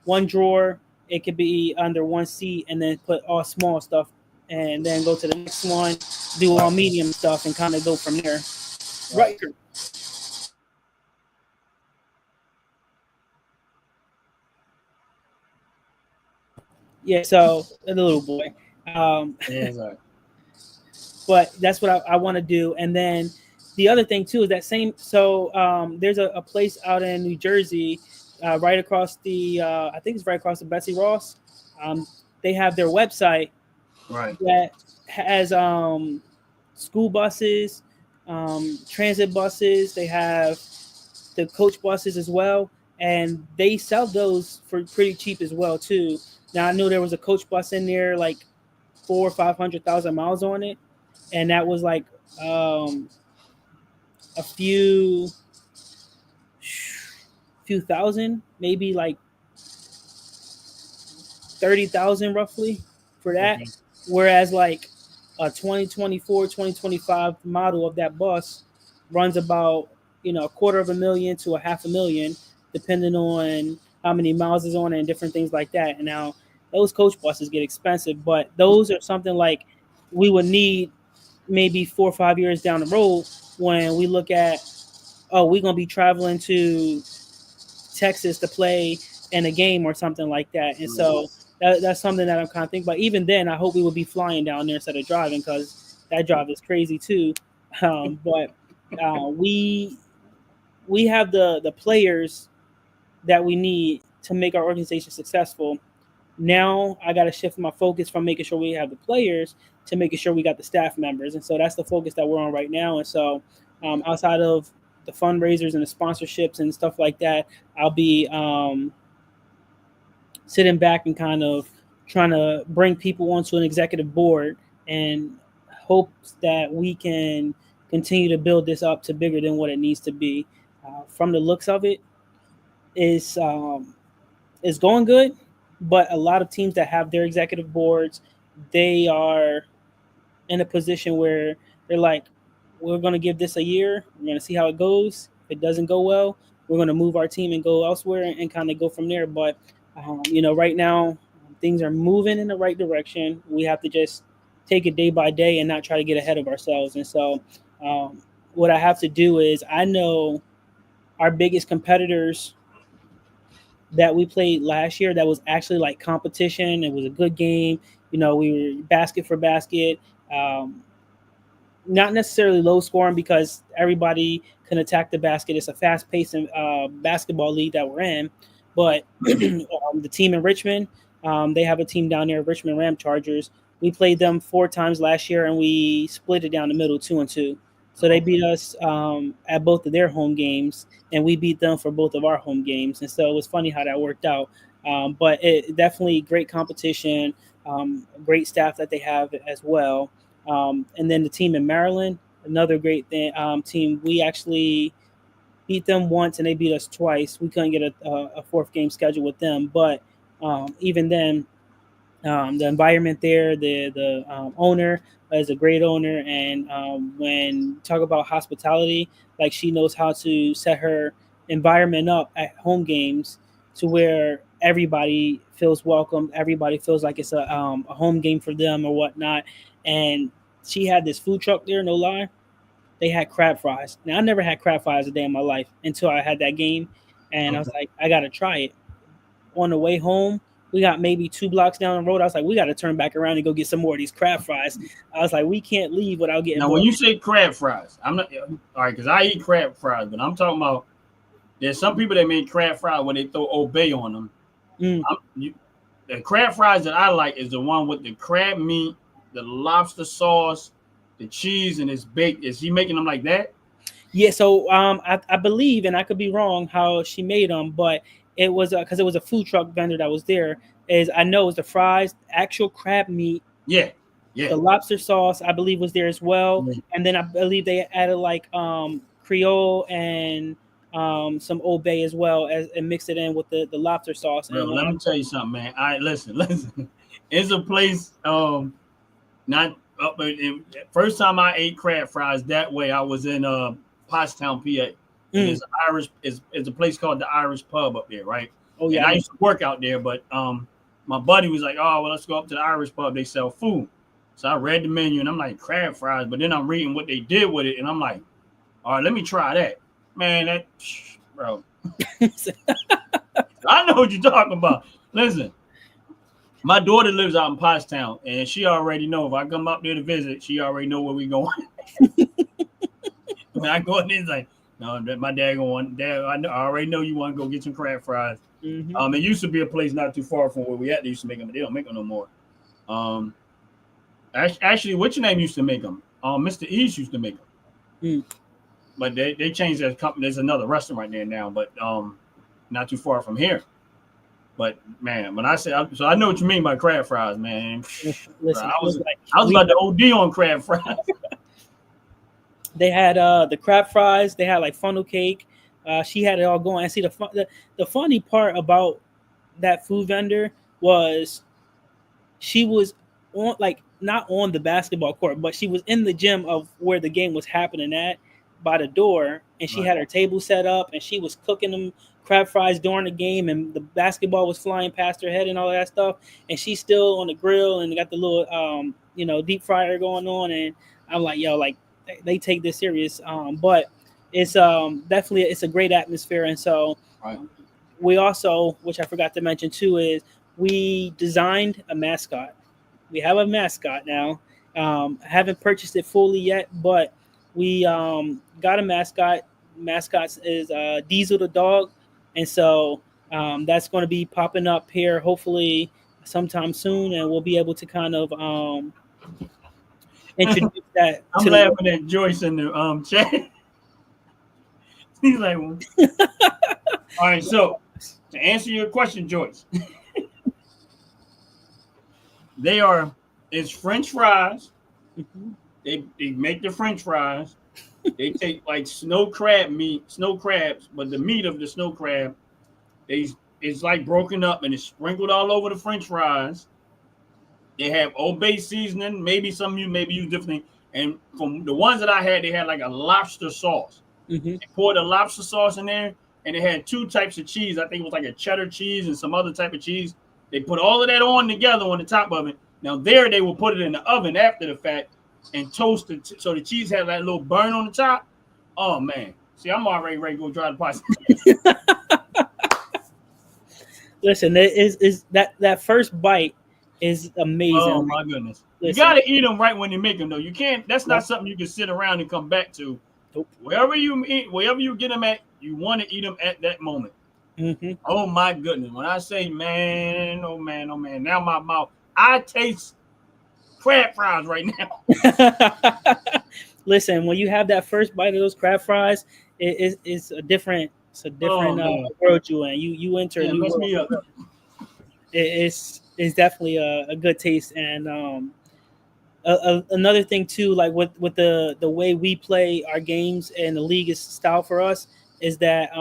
one drawer. It could be under one seat, and then put all small stuff, and then go to the next one, do all Right. medium stuff, and kind of go from there. Right. Right. Yeah. So a little boy. Um, Yeah. Right. but that's what I want to do. And then the other thing too is that same. So there's a place out in New Jersey, right across the. I think it's right across the Betsy Ross. They have their website Right. that has school buses, transit buses. They have the coach buses as well, and they sell those for pretty cheap as well too. Now I knew there was a coach bus in there like 400,000 or 500,000 miles on it, and that was like um, a few thousand, maybe like 30,000 roughly for that. Okay. Whereas like a 2024, 2025 model of that bus runs about, a quarter of a million to a half a million, depending on how many miles is on it and different things like that. And now those coach buses get expensive, but those are something like we would need maybe 4 or 5 years down the road when we look at, oh, we're going to be traveling to Texas to play in a game or something like that. And Right. so that's something that I'm kind of thinking about. Even then, I hope we would be flying down there instead of driving because that drive is crazy too. But we have the players that we need to make our organization successful. Now I got to shift my focus from making sure we have the players to making sure we got the staff members, and so that's the focus that we're on right now. And so outside of the fundraisers and the sponsorships and stuff like that, I'll be sitting back and kind of trying to bring people onto an executive board and hopes that we can continue to build this up to bigger than what it needs to be. From the looks of it, is is going good, but a lot of teams that have their executive boards, they are in a position where they're like, we're going to give this a year. We're going to see how it goes. If it doesn't go well, we're going to move our team and go elsewhere and kind of go from there. But, right now, things are moving in the right direction. We have to just take it day by day and not try to get ahead of ourselves. And so, what I have to do is I know our biggest competitors that we played last year that was actually like competition. It was a good game. We were basket for basket. Um, Not necessarily low scoring because everybody can attack the basket. It's a fast paced basketball league that we're in. But the team in Richmond, they have a team down there, Richmond Ram Chargers. We played them 4 times last year and we split it down the middle 2-2. So they Okay. beat us at both of their home games, and we beat them for both of our home games. And so it was funny how that worked out. But it definitely great competition, great staff that they have as well. And then the team in Maryland, another great team. We actually beat them once and they beat us twice. We couldn't get a fourth game scheduled with them, but even then, the environment there, the owner is a great owner, and when talk about hospitality, like she knows how to set her environment up at home games to where everybody feels welcome, everybody feels like it's a home game for them or whatnot. And she had this food truck there, no lie. They had crab fries. Now I never had crab fries a day in my life until I had that game, and I was Okay. like, I gotta try it. On the way home, We got maybe 2 blocks down the road. I was like, we got to turn back around and go get some more of these crab fries. I was like, we can't leave without getting Now, more. when you say crab fries, I'm not all right because I eat crab fries, but I'm talking about there's some people that make crab fries where they throw Old Bay on them. The crab fries that I like is the one with the crab meat, the lobster sauce, the cheese, and it's baked. Is he making them like that? Yeah, so I believe, and I could be wrong, how she made them, but it was because it was a food truck vendor that was there. Is I know it was the fries, actual crab meat, Yeah, yeah. the lobster sauce, I believe was there as well, Yeah. and then I believe they added like Creole and some Old Bay as well as and mixed it in with the lobster sauce. Bro, And let me tell you something, man. All right, listen. It's a place. Not up. First time I ate crab fries that way, I was in Pottstown, PA. And it's Irish. It's a place called the Irish Pub up there, right? Oh yeah, and I used to work out there, but my buddy was like, "Oh, well, let's go up to the Irish Pub. They sell food." So I read the menu and I'm like, crab fries. But then I'm reading what they did with it, and I'm like, all right, let me try that. Man, that bro. I know what you're talking about. Listen, my daughter lives out in Pottstown, and she already know if I come up there to visit, she already know where we going. When I go in there, it's like, no, my dad going, Dad, I already know you want to go get some crab fries. It used to be a place not too far from where we at. They used to make them. They don't make them no more. Actually, what's your name used to make them? Mr. East used to make them. But they changed that company. There's another restaurant there now, but not too far from here. But man, when I say so, I know what you mean by crab fries, man. Listen, I was about to OD on crab fries. They had the crab fries. They had like funnel cake. She had it all going. And see the funny part about that food vendor was she was on like not on the basketball court, but she was in the gym of where the game was happening at by the door, and she had her table set up, and she was cooking them crab fries during the game, and the basketball was flying past her head and all that stuff, and she's still on the grill and got the little deep fryer going on, and I'm like, yo, like they take this serious, but it's definitely it's a great atmosphere, and so we also, which I forgot to mention too, is we designed a mascot. We have a mascot now. I haven't purchased it fully yet, but we got a mascot. Mascot is Diesel the dog, and so that's going to be popping up here hopefully sometime soon, and we'll be able to kind of introduce that. I'm laughing at Joyce in the chat. He's like, well. All right, so to answer your question, Joyce, it's French fries. They make the French fries. They take like snow crabs, but the meat of the snow crab, it's like broken up and it's sprinkled all over the French fries. They have Old Bay seasoning, maybe some of you use different things. And from the ones that I had, they had like a lobster sauce. They poured the lobster sauce in there, and they had 2 types of cheese. I think it was like a cheddar cheese and some other type of cheese. They put all of that on together on the top of it. Now there they will put it in the oven after the fact and toast it so the cheese had that little burn on the top. Oh man, see, I'm already ready to go try the pasta. Listen, is that first bite is amazing. Oh my goodness. Listen, you got to eat them right when you make them, though. You can't. That's not something you can sit around and come back to. Nope. Wherever you get them at, you want to eat them at that moment. Oh my goodness! When I say man, oh man, now my mouth, I taste crab fries right now. Listen, when you have that first bite of those crab fries, it's a different world you in. You enter a new world. Me up. It's definitely a good taste, and another thing too, like with the way we play our games and the league is style for us is that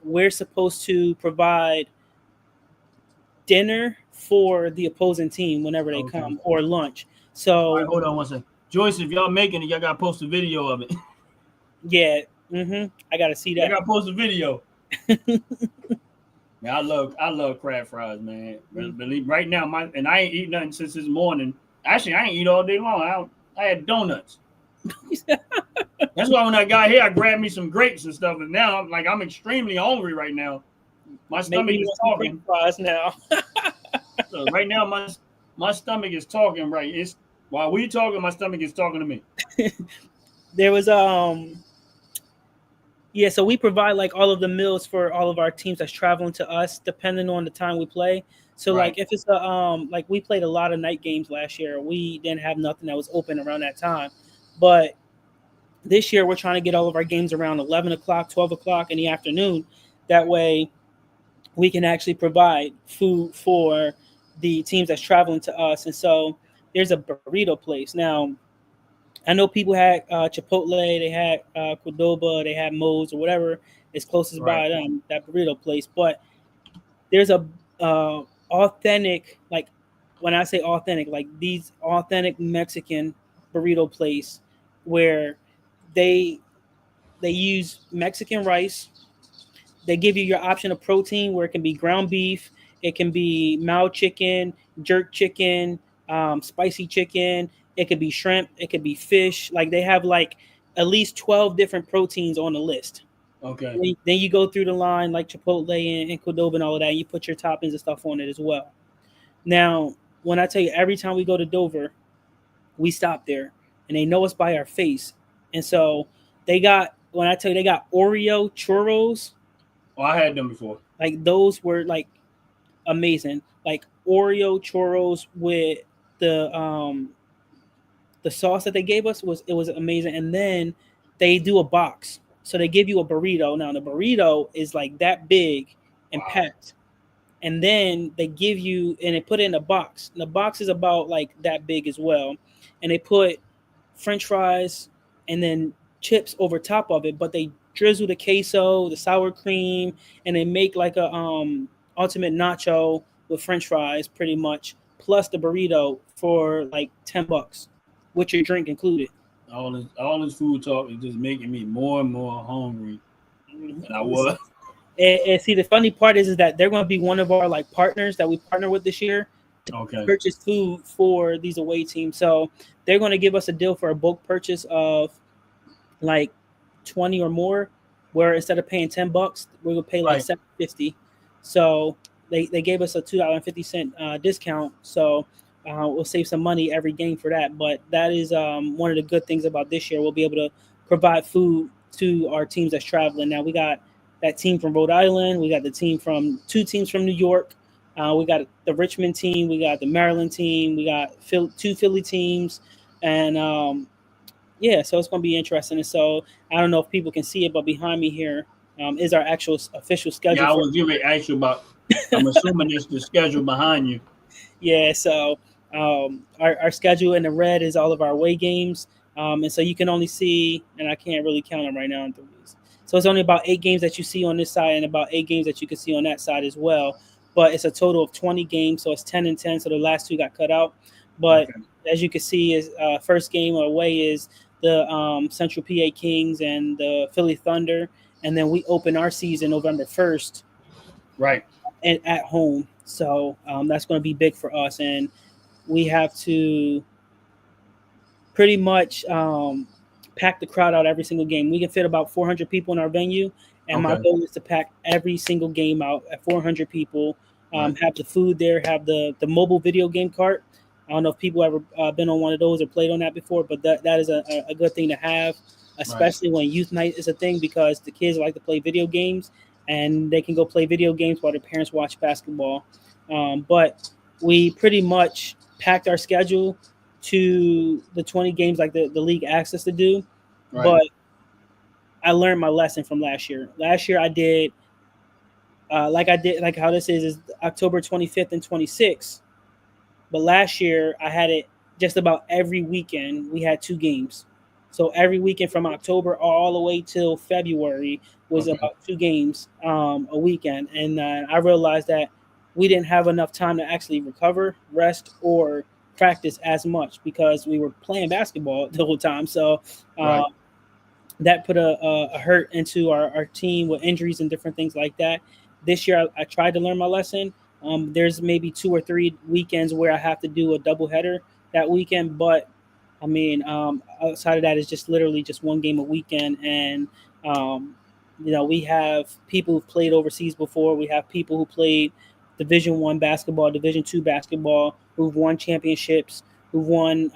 we're supposed to provide dinner for the opposing team whenever they come or lunch. So hold on one second, Joyce. If y'all making it, y'all gotta post a video of it. Yeah, I gotta see that. I gotta post a video. Man, I love crab fries, man. Believe right now, I ain't eaten nothing since this morning. Actually, I ain't eat all day long. I had donuts. That's why when I got here, I grabbed me some grapes and stuff. And now I'm extremely hungry right now. My stomach is talking. Fries now. So right now, my stomach is talking. Right, it's while we talking, my stomach is talking to me. There was yeah, so we provide like all of the meals for all of our teams that's traveling to us, depending on the time we play. So Right. like if it's a like we played a lot of night games last year, we didn't have nothing that was open around that time. But this year we're trying to get all of our games around 11 o'clock, 12 o'clock in the afternoon. That way we can actually provide food for the teams that's traveling to us. And so there's a burrito place now. I know people had Chipotle, they had Cordoba, they had Moe's or whatever is closest Right. by them, that burrito place. But there's a authentic, like when I say authentic, like these authentic Mexican burrito place where they they use Mexican rice. They give you your option of protein where it can be ground beef, it can be mild chicken, jerk chicken, spicy chicken. It could be shrimp, it could be fish. Like they have like at least 12 different proteins on the list. Okay. Then you go through the line like Chipotle and Qdoba and all of that. And you put your toppings and stuff on it as well. Now, when I tell you every time we go to Dover, we stop there and they know us by our face. And so they got when I tell you they got Oreo churros, Oh, I had them before. like those were like amazing. Like Oreo churros with the sauce that they gave us was amazing. And then they do a box. So they give you a burrito. Now the burrito is like that big and Wow. packed. And then they give you and they put it in a box. And the box is about like that big as well. And they put French fries and then chips over top of it, but they drizzle the queso, the sour cream, and they make like a ultimate nacho with French fries, pretty much, plus the burrito for like $10, with your drink included. All this food talk is just making me more and more hungry than I was. And see, the funny part is that they're going to be one of our like partners that we partner with this year to Okay. purchase food for these away teams. So they're going to give us a deal for a bulk purchase of like 20 or more, where instead of paying $10, we're gonna pay like Right. $7.50. So they gave us a $2.50 discount. So we'll save some money every game for that. But that is one of the good things about this year. We'll be able to provide food to our teams that's traveling. Now we got that team from Rhode Island. We got the team from two teams from New York. We got the Richmond team. We got the Maryland team. We got two Philly teams, and yeah, so it's going to be interesting. And so I don't know if people can see it, but behind me here is our actual official schedule Yeah, I for. was giving ask you about. I'm assuming it's the schedule behind you. Yeah, so our schedule in the red is all of our away games, and so you can only see, and I can't really count them right now in threes. So it's only about 8 games that you see on this side, and about 8 games that you can see on that side as well. But it's a total of 20 games, so it's 10 and 10. So the last two got cut out. But Okay. as you can see, is first game away is the Central PA Kings and the Philly Thunder, and then we open our season November 1st Right. and at home. So that's going to be big for us, and we have to pretty much pack the crowd out every single game. We can fit about 400 people in our venue, and my Okay. goal is to pack every single game out at 400 people. Right. Have the food there, have the mobile video game cart. I don't know if people ever been on one of those or played on that before, but that is a good thing to have, Right. especially when youth night is a thing because the kids like to play video games and they can go play video games while their parents watch basketball. But we pretty much packed our schedule to the 20 games like the league asked us to do. Right. But I learned my lesson from last year. Last year I did like how this is October 25th and 26th. But last year I had it just about every weekend. We had 2 games. So every weekend from October all the way till February was Okay. about 2 games a weekend. And I realized that we didn't have enough time to actually recover, rest, or practice as much because we were playing basketball the whole time. So uh, Right. that put a hurt into our team with injuries and different things like that. This year, I tried to learn my lesson. There's maybe 2 or 3 weekends where I have to do a doubleheader that weekend, but I mean, outside of that, it's just literally just one game a weekend. And we have people who've played overseas before. We have people who played Division 1 basketball, Division 2 basketball, who've won championships, who've won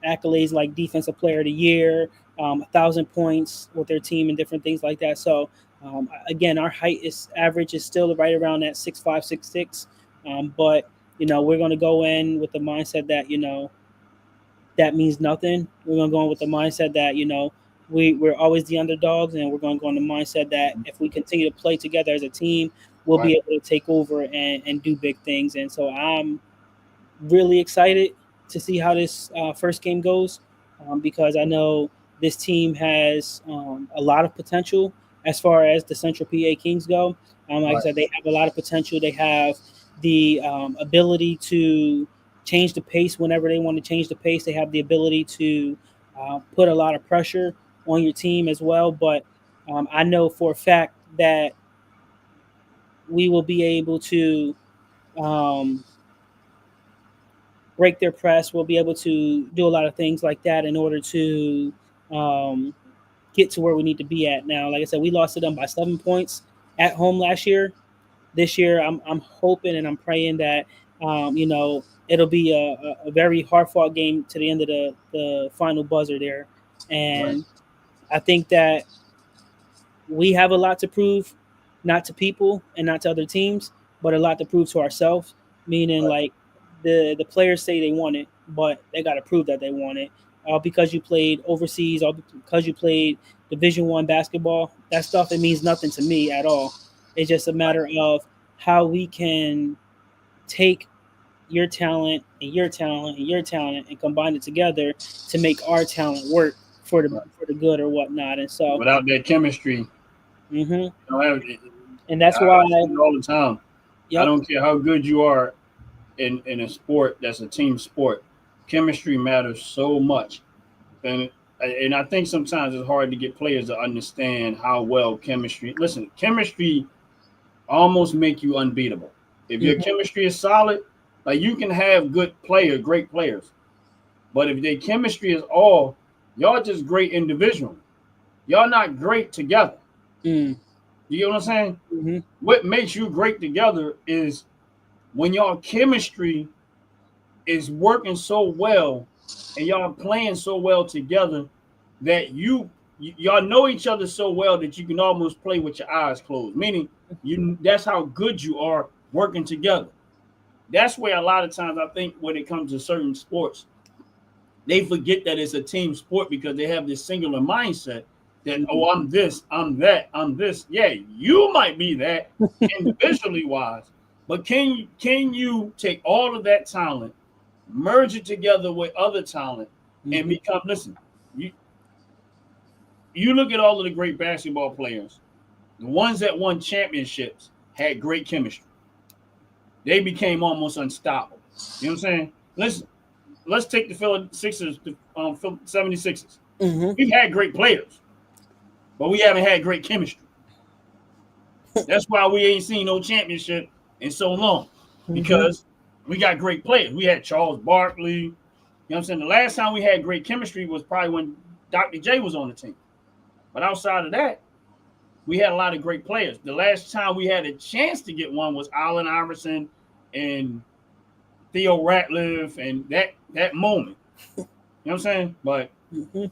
accolades like Defensive Player of the Year, 1,000 points with their team, and different things like that. So again, our height is average is still right around that 6'5", 6'6", but we're going to go in with the mindset that that means nothing. We're going to go in with the mindset that we're always the underdogs, and we're going to go in the mindset that if we continue to play together as a team, we'll Right. be able to take over and do big things. And so I'm really excited to see how this first game goes, because I know this team has a lot of potential as far as the Central PA Kings go. Like I Right. said, they have a lot of potential. They have the ability to change the pace whenever they want to change the pace. They have the ability to put a lot of pressure on your team as well. But I know for a fact that we will be able to um, break their press. We'll be able to do a lot of things like that in order to um, get to where we need to be at now. Like I said, we lost to them by 7 points at home last year. This year, I'm hoping and I'm praying that it'll be a very hard fought game to the end of the final buzzer there. Right. And I think that we have a lot to prove, not to people and not to other teams, but a lot to prove to ourselves. Meaning, Right. like the players say they want it, but they got to prove that they want it. Because you played overseas, or because you played Division 1 basketball, that stuff it means nothing to me at all. It's just a matter of how we can take your talent and your talent and your talent and combine it together to make our talent work for the Right. for the good or whatnot. And so, Without that chemistry, hmm I and that's why, say it all the time. I yep. don't care how good you are in a sport that's a team sport. Chemistry matters so much, and I think sometimes it's hard to get players to understand how well chemistry. Listen, chemistry almost make you unbeatable. If your Hmm. chemistry is solid, like you can have great players, but if their chemistry is all, y'all just great individually. Y'all not great together. Mm. You get what I'm saying? Hmm. What makes you great together is when y'all chemistry is working so well and y'all playing so well together that y'all know each other so well that you can almost play with your eyes closed. Meaning that's how good you are working together. That's where a lot of times I think when it comes to certain sports, they forget that it's a team sport because they have this singular mindset that, Hmm. oh, I'm this, I'm that, I'm this. Yeah, you might be that individually wise, but can you take all of that talent, merge it together with other talent, and Hmm. become, listen, you you look at all of the great basketball players, the ones that won championships had great chemistry. They became almost unstoppable. You know what I'm saying? Let's take the Philly Sixers, the 76ers. Hmm. We've had great players, but we haven't had great chemistry. That's why we ain't seen no championship in so long, Hmm. because we got great players. We had Charles Barkley. You know what I'm saying? The last time we had great chemistry was probably when Dr. J was on the team. But outside of that, we had a lot of great players. The last time we had a chance to get one was Allen Iverson and Theo Ratliff and that moment. You know what I'm saying? But Hmm.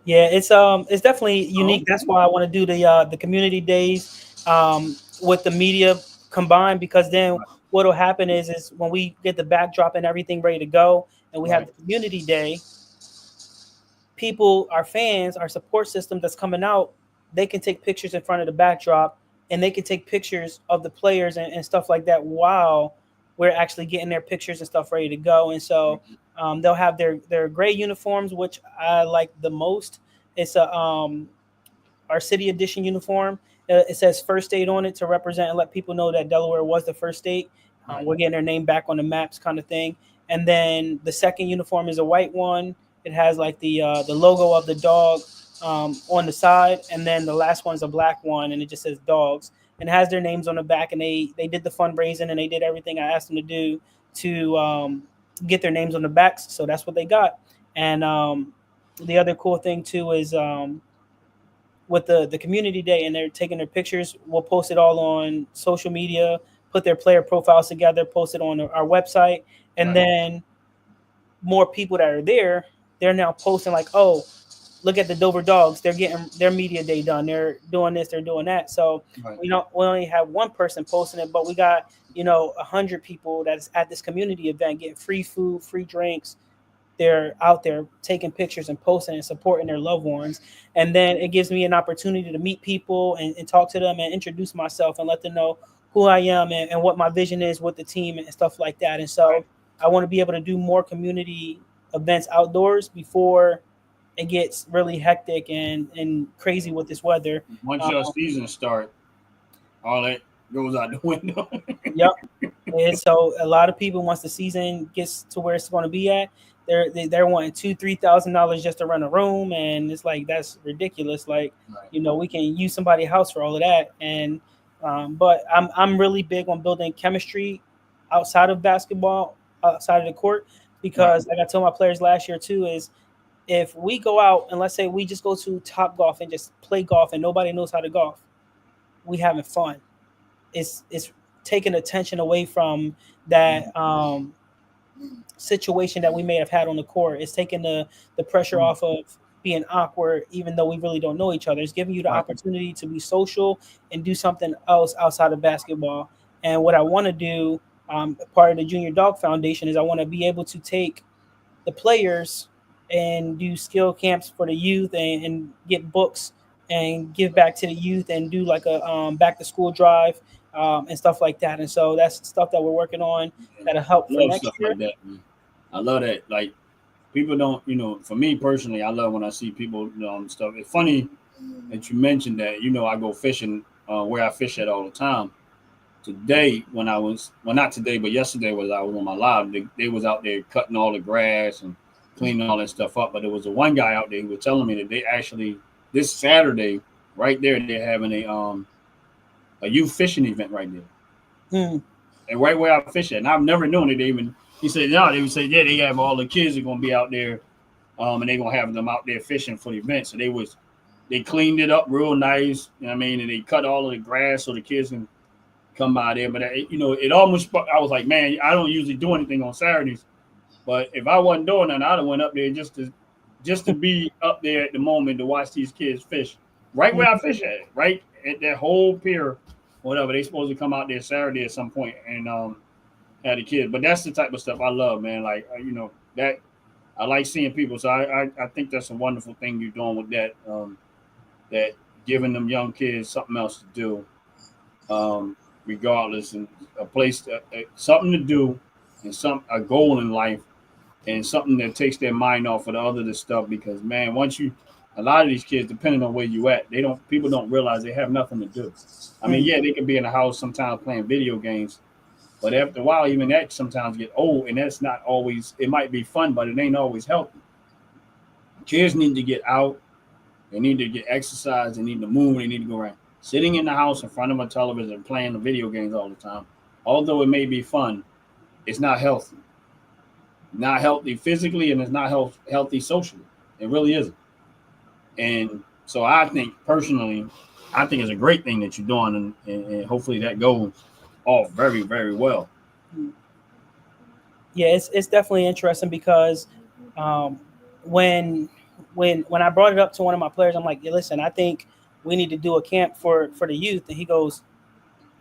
Yeah, it's definitely unique. That's why I want to do the community days with the media combined, because then what'll happen is when we get the backdrop and everything ready to go, and we have right, the community day, people, our fans, our support system that's coming out, they can take pictures in front of the backdrop, and they can take pictures of the players and stuff like that while we're actually getting their pictures and stuff ready to go. And so they'll have their gray uniforms, which I like the most. It's our city edition uniform. It says first state on it to represent and let people know that Delaware was the first state. right, We're getting their name back on the maps, kind of thing. And then the second uniform is a white one. It has like the logo of the dog on the side, and then the last one's a black one, and it just says Dawgs, and it has their names on the back. And they did the fundraising and they did everything I asked them to do to get their names on the backs. So that's what they got. And the other cool thing too is with the community day and they're taking their pictures, we'll post it all on social media, put their player profiles together, post it on our website, and Right. then more people that are there, they're now posting like, oh, look at the Dover Dogs. They're getting their media day done. They're doing this. They're doing that. So Right. we only have one person posting it, but we got 100 people that's at this community event getting free food, free drinks. They're out there taking pictures and posting and supporting their loved ones. And then it gives me an opportunity to meet people and talk to them and introduce myself and let them know who I am and what my vision is with the team and stuff like that. And Right. so I want to be able to do more community events outdoors before it gets really hectic and crazy with this weather. Once Um, your season start, all that goes out the window. yep. And so a lot of people, once the season gets to where it's going to be at, they're wanting $2,000-3,000 just to rent a room, and it's like that's ridiculous. Like, Right. we can use somebody's house for all of that. And but I'm really big on building chemistry outside of basketball, outside of the court, Right. because like I told my players last year too, is if we go out and let's say we just go to Top Golf and just play golf and nobody knows how to golf, we having fun. It's taking attention away from that situation that we may have had on the court. It's taking the pressure off of being awkward, even though we really don't know each other. It's giving you the Right. opportunity to be social and do something else outside of basketball. And what I want to do, part of the Junior Dog Foundation, is I want to be able to take the players and do skill camps for the youth and get books and give back to the youth and do like a back to school drive and stuff like that. And so that's stuff that we're working on that'll help I for love next stuff year. like that, man. I love that. Like people don't, for me personally, I love when I see people stuff. It's funny that you mentioned that. I go fishing where I fish at all the time. Today, when I was well, not today, but yesterday was I was on my live. They was out there cutting all the grass and cleaning all that stuff up. But there was a one guy out there who was telling me that they actually this Saturday right there they're having a youth fishing event right there. Hmm. And right where I fish at. And I've never known it. They even he said no. They would say yeah. They have all the kids are gonna be out there, and they're gonna have them out there fishing for the event. So they cleaned it up real nice. You know what I mean? And they cut all of the grass so the kids can come by there. But it almost I was like, man, I don't usually do anything on Saturdays. But if I wasn't doing nothing, I'd have went up there just to be up there at the moment to watch these kids fish. Right where I fish at, right at that whole pier, whatever. They supposed to come out there Saturday at some point and have the kids. But that's the type of stuff I love, man. Like that I like seeing people. So I think that's a wonderful thing you're doing with that. That giving them young kids something else to do, regardless, and a place, something to do, and a goal in life, and something that takes their mind off of the other stuff. Because man, a lot of these kids, depending on where you at, people don't realize they have nothing to do. I mean, Hmm. yeah, they can be in the house sometimes playing video games, but after a while, even that sometimes get old, and that's not always. It might be fun, but it ain't always healthy. Kids need to get out. They need to get exercise. They need to move. They need to go around. Sitting in the house in front of a television and playing the video games all the time, although it may be fun, it's not healthy. Not healthy physically, and it's not healthy socially. It really isn't. And so I think personally, I think it's a great thing that you're doing, and hopefully that goes off very, very well. Yeah, it's definitely interesting because um, when when I brought it up to one of my players, I'm like, yeah, listen, I think we need to do a camp for the youth, and he goes,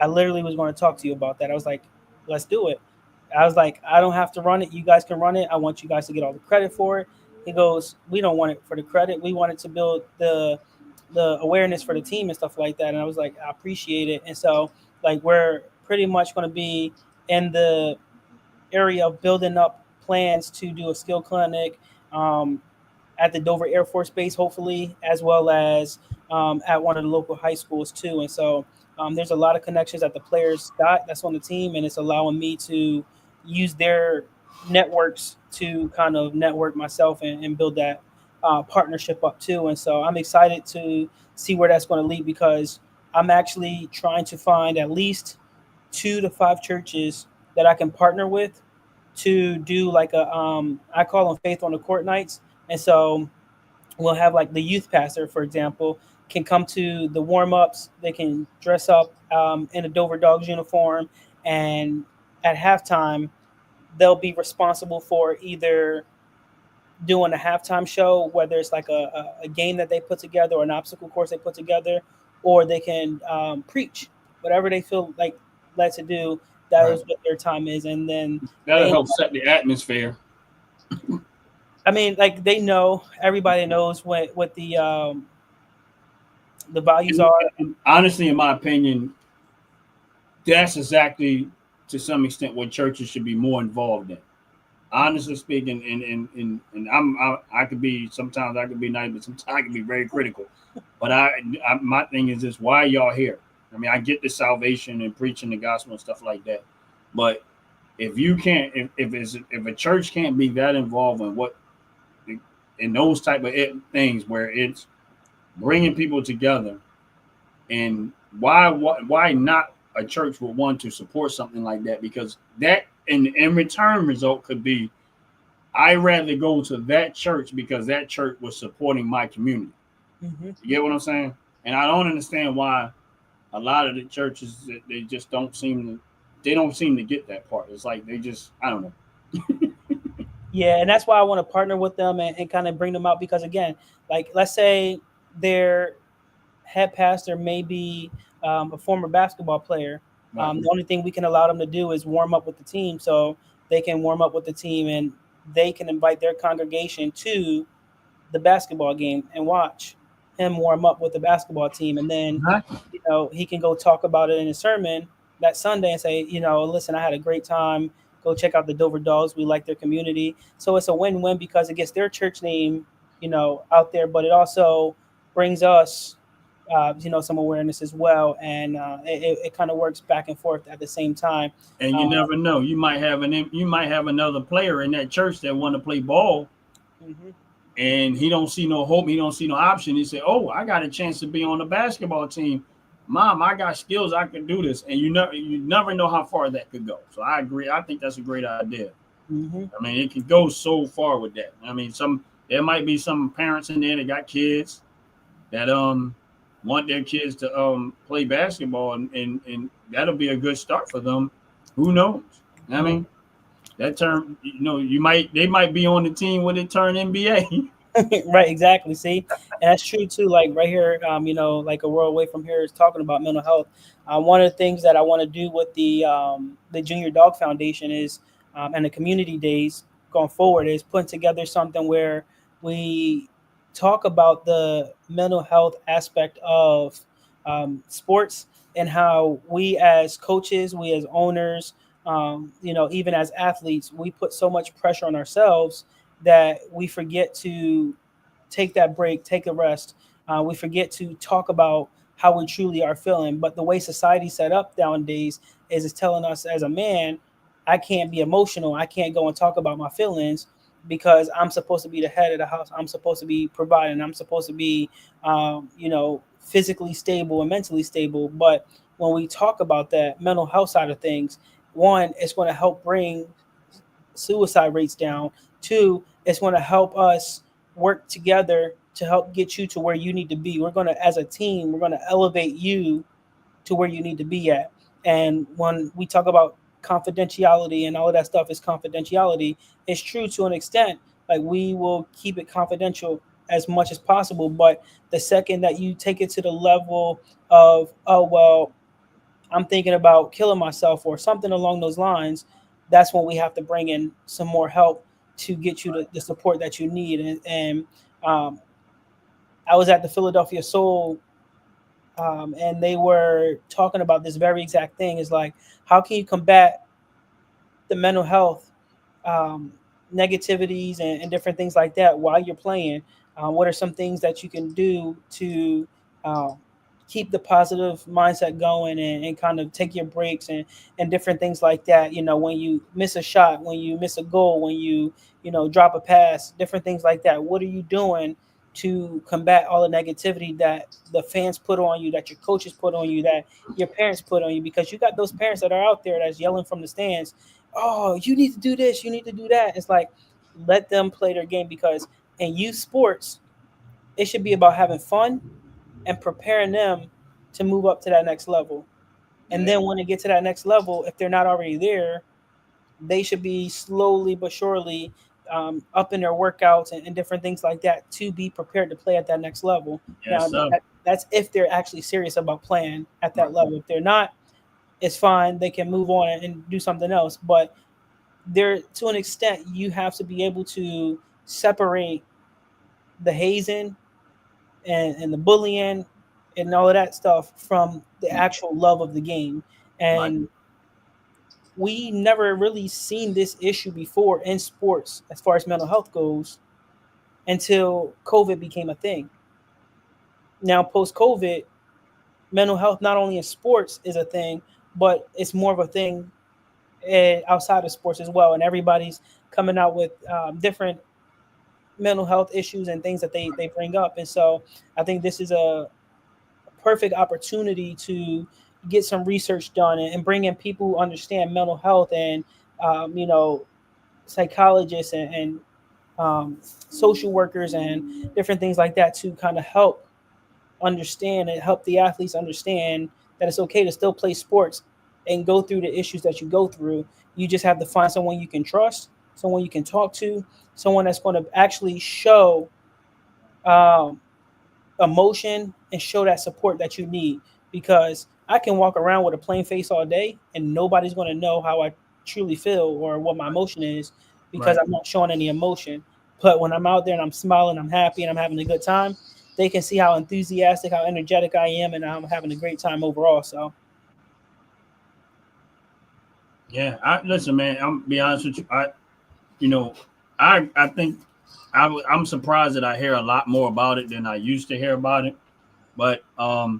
I literally was going to talk to you about that. I was like, let's do it. I was like, I don't have to run it. You guys can run it. I want you guys to get all the credit for it. He goes, we don't want it for the credit. We want it to build the awareness for the team and stuff like that. And I was like, I appreciate it. And so like we're pretty much going to be in the area of building up plans to do a skill clinic um, at the Dover Air Force Base, hopefully, as well as at one of the local high schools too. And so there's a lot of connections that the players got that's on the team, and it's allowing me to use their networks to kind of network myself and build that partnership up too. And so I'm excited to see where that's going to lead because I'm actually trying to find at least 2 to 5 churches that I can partner with to do like a I call them faith on the court nights. And so we'll have like the youth pastor, for example. can come to the warm ups. They can dress up in a Dover Dogs uniform, and at halftime, they'll be responsible for either doing a halftime show, whether it's like a game that they put together or an obstacle course they put together, or they can preach whatever they feel like led to do. That Right. is what their time is, and then That'll they, help set the atmosphere. I mean, like they know, everybody knows what the values And, are. and honestly, in my opinion, that's exactly to some extent what churches should be more involved in. Honestly speaking, and I could be sometimes I could be nice, but sometimes I can be very critical. But my thing is this: why y'all here? I mean, I get the salvation and preaching the gospel and stuff like that, but if you can't, if a church can't be that involved in what in those type of things where it's bringing people together, and why not a church would want to support something like that, because that in return result could be I rather go to that church because that church was supporting my community. Mm-hmm. You get what I'm saying? And I don't understand why a lot of the churches they just don't seem to get that part. It's like they just I don't know. Yeah, and that's why I want to partner with them and kind of bring them out because again, like let's say their head pastor may be a former basketball player. Right. The only thing we can allow them to do is warm up with the team, so they can warm up with the team and they can invite their congregation to the basketball game and watch him warm up with the basketball team, and then Exactly. he can go talk about it in his sermon that Sunday and say, listen, I had a great time. Go check out the Dover Dogs. We like their community. So it's a win-win because it gets their church name, out there, but it also brings us, some awareness as well. And it kind of works back and forth at the same time. And you Uh, never know. You might have another player in that church that want to play ball, mhm. and he don't see no hope. He don't see no option. He say, "Oh, I got a chance to be on the basketball team. Mom, I got skills. I can do this." And you never know how far that could go. So I agree. I think that's a great idea. Mm-hmm. I mean, it could go so far with that. I mean, there might be some parents in there that got kids that want their kids to play basketball, and that'll be a good start for them. Who knows? I mean, that term, they might be on the team when it turn NBA. Right, exactly. See, and that's true too. Like right here, like a world away from here is talking about mental health. One of the things that I want to do with the Junior Dog Foundation is, and the community days going forward is putting together something where we talk about the mental health aspect of sports and how we as coaches, we as owners, even as athletes, we put so much pressure on ourselves that we forget to take that break, take a rest. We forget to talk about how we truly are feeling. But the way society's set up nowadays is it's telling us as a man, I can't be emotional. I can't go and talk about my feelings because I'm supposed to be the head of the house. I'm supposed to be providing. I'm supposed to be, physically stable and mentally stable. But when we talk about that mental health side of things, one, it's going to help bring suicide rates down. Two, it's going to help us work together to help get you to where you need to be. We're going to, as a team, we're going to elevate you to where you need to be at. And when we talk about confidentiality and all of that stuff is confidentiality, it's true to an extent. Like we will keep it confidential as much as possible. But the second that you take it to the level of, oh, well, I'm thinking about killing myself or something along those lines, that's when we have to bring in some more help to get you the support that you need. And I was at the Philadelphia Soul, and they were talking about this very exact thing. Is like, how can you combat the mental health um, negativities and different things like that while you're playing? What are some things that you can do to um, keep the positive mindset going and kind of take your breaks and different things like that? When you miss a shot, when you miss a goal, when you drop a pass, different things like that. What are you doing to combat all the negativity that the fans put on you, that your coaches put on you, that your parents put on you? Because you got those parents that are out there that's yelling from the stands, oh, you need to do this, you need to do that. It's like, let them play their game because in youth sports, it should be about having fun and preparing them to move up to that next level. And then when they get to that next level, if they're not already there, they should be slowly but surely up in their workouts and different things like that to be prepared to play at that next level. Yes, Now, sir. that's if they're actually serious about playing at that Right. level. If they're not, it's fine. They can move on and do something else. But there, to an extent, you have to be able to separate the hazing and the bullying and all of that stuff from the actual love of the game. Right. And we never really seen this issue before in sports as far as mental health goes until COVID became a thing. Now, post COVID, mental health not only in sports is a thing, but it's more of a thing outside of sports as well. And everybody's coming out with different mental health issues and things that they bring up. And so I think this is a perfect opportunity to get some research done and bring in people who understand mental health and you know, psychologists and social workers and different things like that to kind of help understand and help the athletes understand that it's okay to still play sports and go through the issues that you go through. You just have to find someone you can trust, someone you can talk to, someone that's going to actually show um, emotion and show that support that you need. Because I can walk around with a plain face all day and nobody's going to know how I truly feel or what my emotion is because Right. I'm not showing any emotion. But when I'm out there and I'm smiling, I'm happy, and I'm having a good time, they can see how enthusiastic, how energetic I am, and I'm having a great time overall. So, Yeah. I listen, man. I'm be honest with you. You know, I think I'm surprised that I hear a lot more about it than I used to hear about it. But a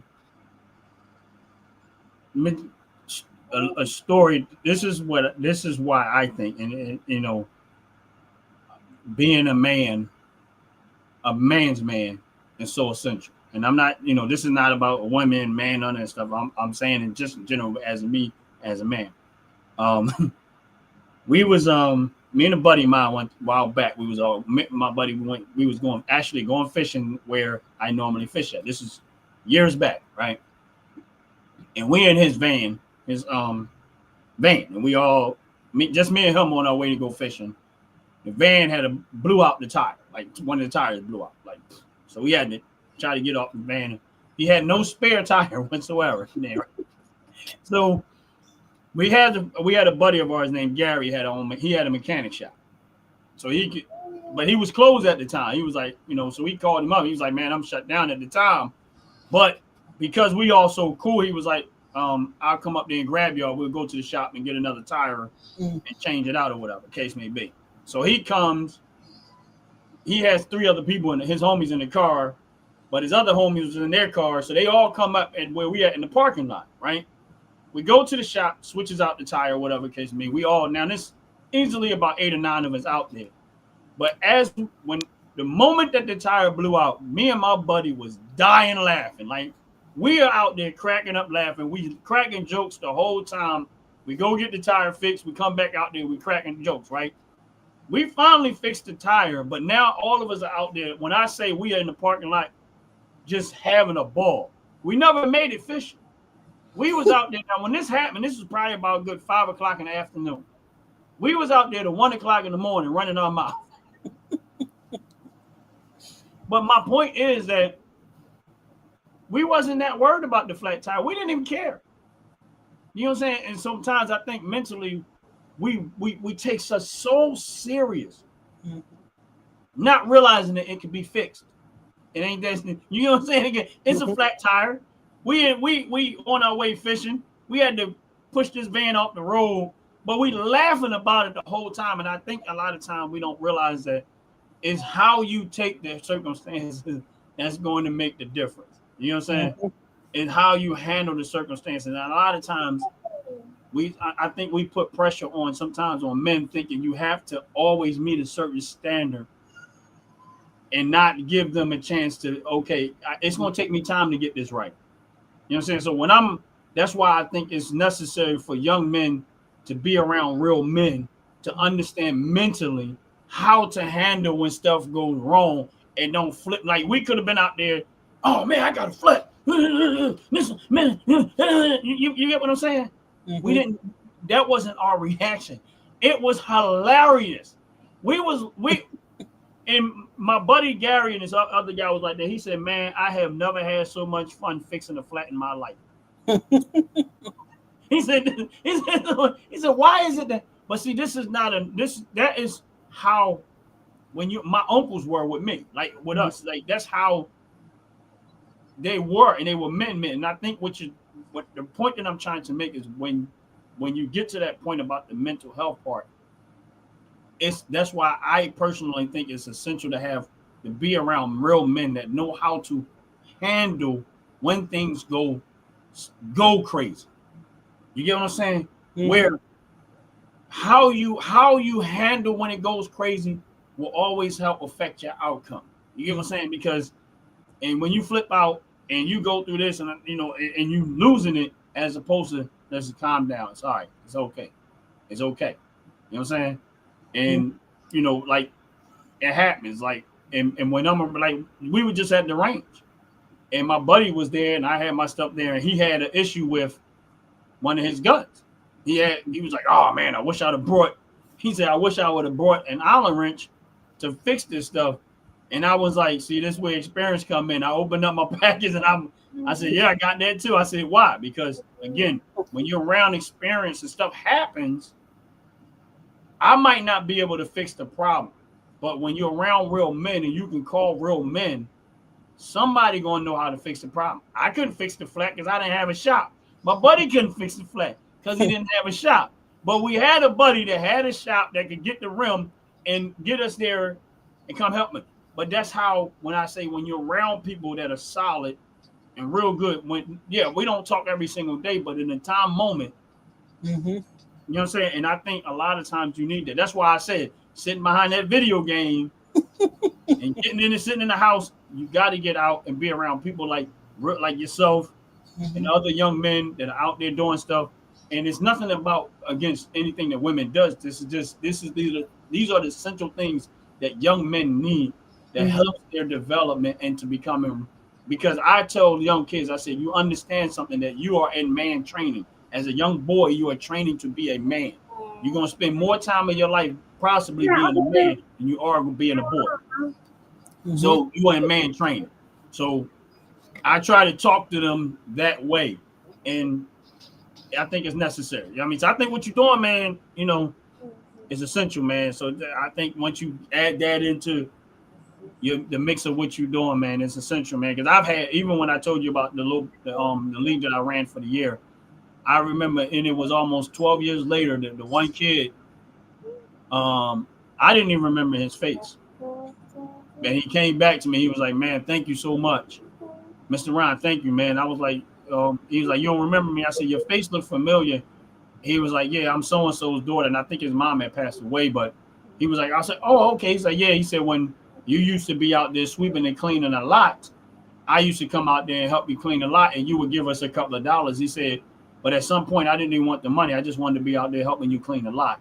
story. This is why I think, and you know, being a man's man, is so essential. And I'm not, you know, this is not about women, man, none of that stuff. I'm saying it just in general as me as a man. Um, we was me and a buddy of mine went a while back. We was all my buddy went. We was going fishing where I normally fish at. This is years back, right? And we in his van, his van, and we all just me and him on our way to go fishing. The van had blew out the tire, like one of the tires blew out, like so we had to try to get off the van. He had no spare tire whatsoever there. So we had a buddy of ours named Gary he had a mechanic shop. So he could, but he was closed at the time. He was like, you know, so we called him up. He was like, man, I'm shut down at the time. But because we all so cool, he was like, I'll come up there and grab y'all. We'll go to the shop and get another tire and change it out or whatever the case may be. So he comes, he has three other people in his homies in the car, but his other homies was in their car. So they all come up at where we at in the parking lot, right? We go to the shop, switches out the tire, whatever the case may be. We all now this easily about 8 or 9 of us out there. But when the moment that the tire blew out, me and my buddy was dying laughing. Like we are out there cracking up laughing. We cracking jokes the whole time. We go get the tire fixed. We come back out there. We cracking jokes, right? We finally fixed the tire, but now all of us are out there. When I say we are in the parking lot, just having a ball. We never made it fishing. We was out there. Now, when this happened, this was probably about a good 5 o'clock in the afternoon. We was out there to 1 o'clock in the morning running our mouth. But my point is that we wasn't that worried about the flat tire. We didn't even care. You know what I'm saying? And sometimes I think mentally we take such so serious, not realizing that it could be fixed. It ain't that, you know what I'm saying? Again, it's a flat tire. We on our way fishing. We had to push this van off the road, but we laughing about it the whole time. And I think a lot of time we don't realize that it's how you take the circumstances that's going to make the difference. You know what I'm saying? And how you handle the circumstances. And a lot of times I think we put pressure on sometimes on men thinking you have to always meet a certain standard and not give them a chance to, okay, it's going to take me time to get this right. You know what I'm saying? So that's why I think it's necessary for young men to be around real men to understand mentally how to handle when stuff goes wrong and don't flip. Like we could have been out there oh man, I got a flat. Listen, man, you get what I'm saying? Mm-hmm. We didn't. That wasn't our reaction. It was hilarious. We and my buddy Gary and this other guy was like that. He said, "Man, I have never had so much fun fixing a flat in my life." He said, he said, why is it that? But see, this is not a this. That is how when you my uncles were with me, like with us, like that's how they were, and they were men. And I think what the point that I'm trying to make is when you get to that point about the mental health part, that's why I personally think it's essential to be around real men that know how to handle when things go crazy. You get what I'm saying? Mm-hmm. Where how you handle when it goes crazy will always help affect your outcome. You get what I'm saying? Because and when you flip out and you go through this and and you losing it as opposed to let's calm down. It's all right. It's okay. It's okay. You know what I'm saying? And like it happens. Like and when I'm like we were just at the range and my buddy was there and I had my stuff there and he had an issue with one of his guns. He was like, oh man, I wish I'd have brought. He said, I wish I would have brought an Allen wrench to fix this stuff. And I was like, see, this is where experience come in. I opened up my package and I said, yeah, I got that too. I said, why? Because again, when you're around experience and stuff happens, I might not be able to fix the problem. But when you're around real men and you can call real men, somebody gonna know how to fix the problem. I couldn't fix the flat because I didn't have a shop. My buddy couldn't fix the flat because he didn't have a shop. But we had a buddy that had a shop that could get the rim and get us there and come help me. But that's how when I say when you're around people that are solid and real good, we don't talk every single day, but in a time moment, you know what I'm saying? And I think a lot of times you need that. That's why I said sitting behind that video game and getting in and sitting in the house, you got to get out and be around people like yourself and other young men that are out there doing stuff. And it's nothing about against anything that women does. These are the essential things that young men need that helps their development and to becoming. Because I tell young kids, I said, you understand something that you are in man training. As a young boy, you are training to be a man. You're gonna spend more time of your life possibly being a man than you are being a boy. So you are in man training. So I try to talk to them that way, and I think it's necessary. I mean, so I think what you're doing, man, is essential, man. So I think once you add that into the mix of what you're doing, man, it's essential, man. Because I've had even when I told you about the league that I ran for the year, I remember, and it was almost 12 years later that the one kid, I didn't even remember his face, but he came back to me. He was like, "Man, thank you so much, Mr. Ryan. Thank you, man." I was like, he was like, "You don't remember me?" I said, "Your face looked familiar." He was like, "Yeah, I'm so and so's daughter," and I think his mom had passed away. But he was like, "I said, oh, okay." He's like, "Yeah." He said, "When you used to be out there sweeping and cleaning a lot, I used to come out there and help you clean a lot, and you would give us a couple of dollars." He said, "But at some point, I didn't even want the money. I just wanted to be out there helping you clean a lot."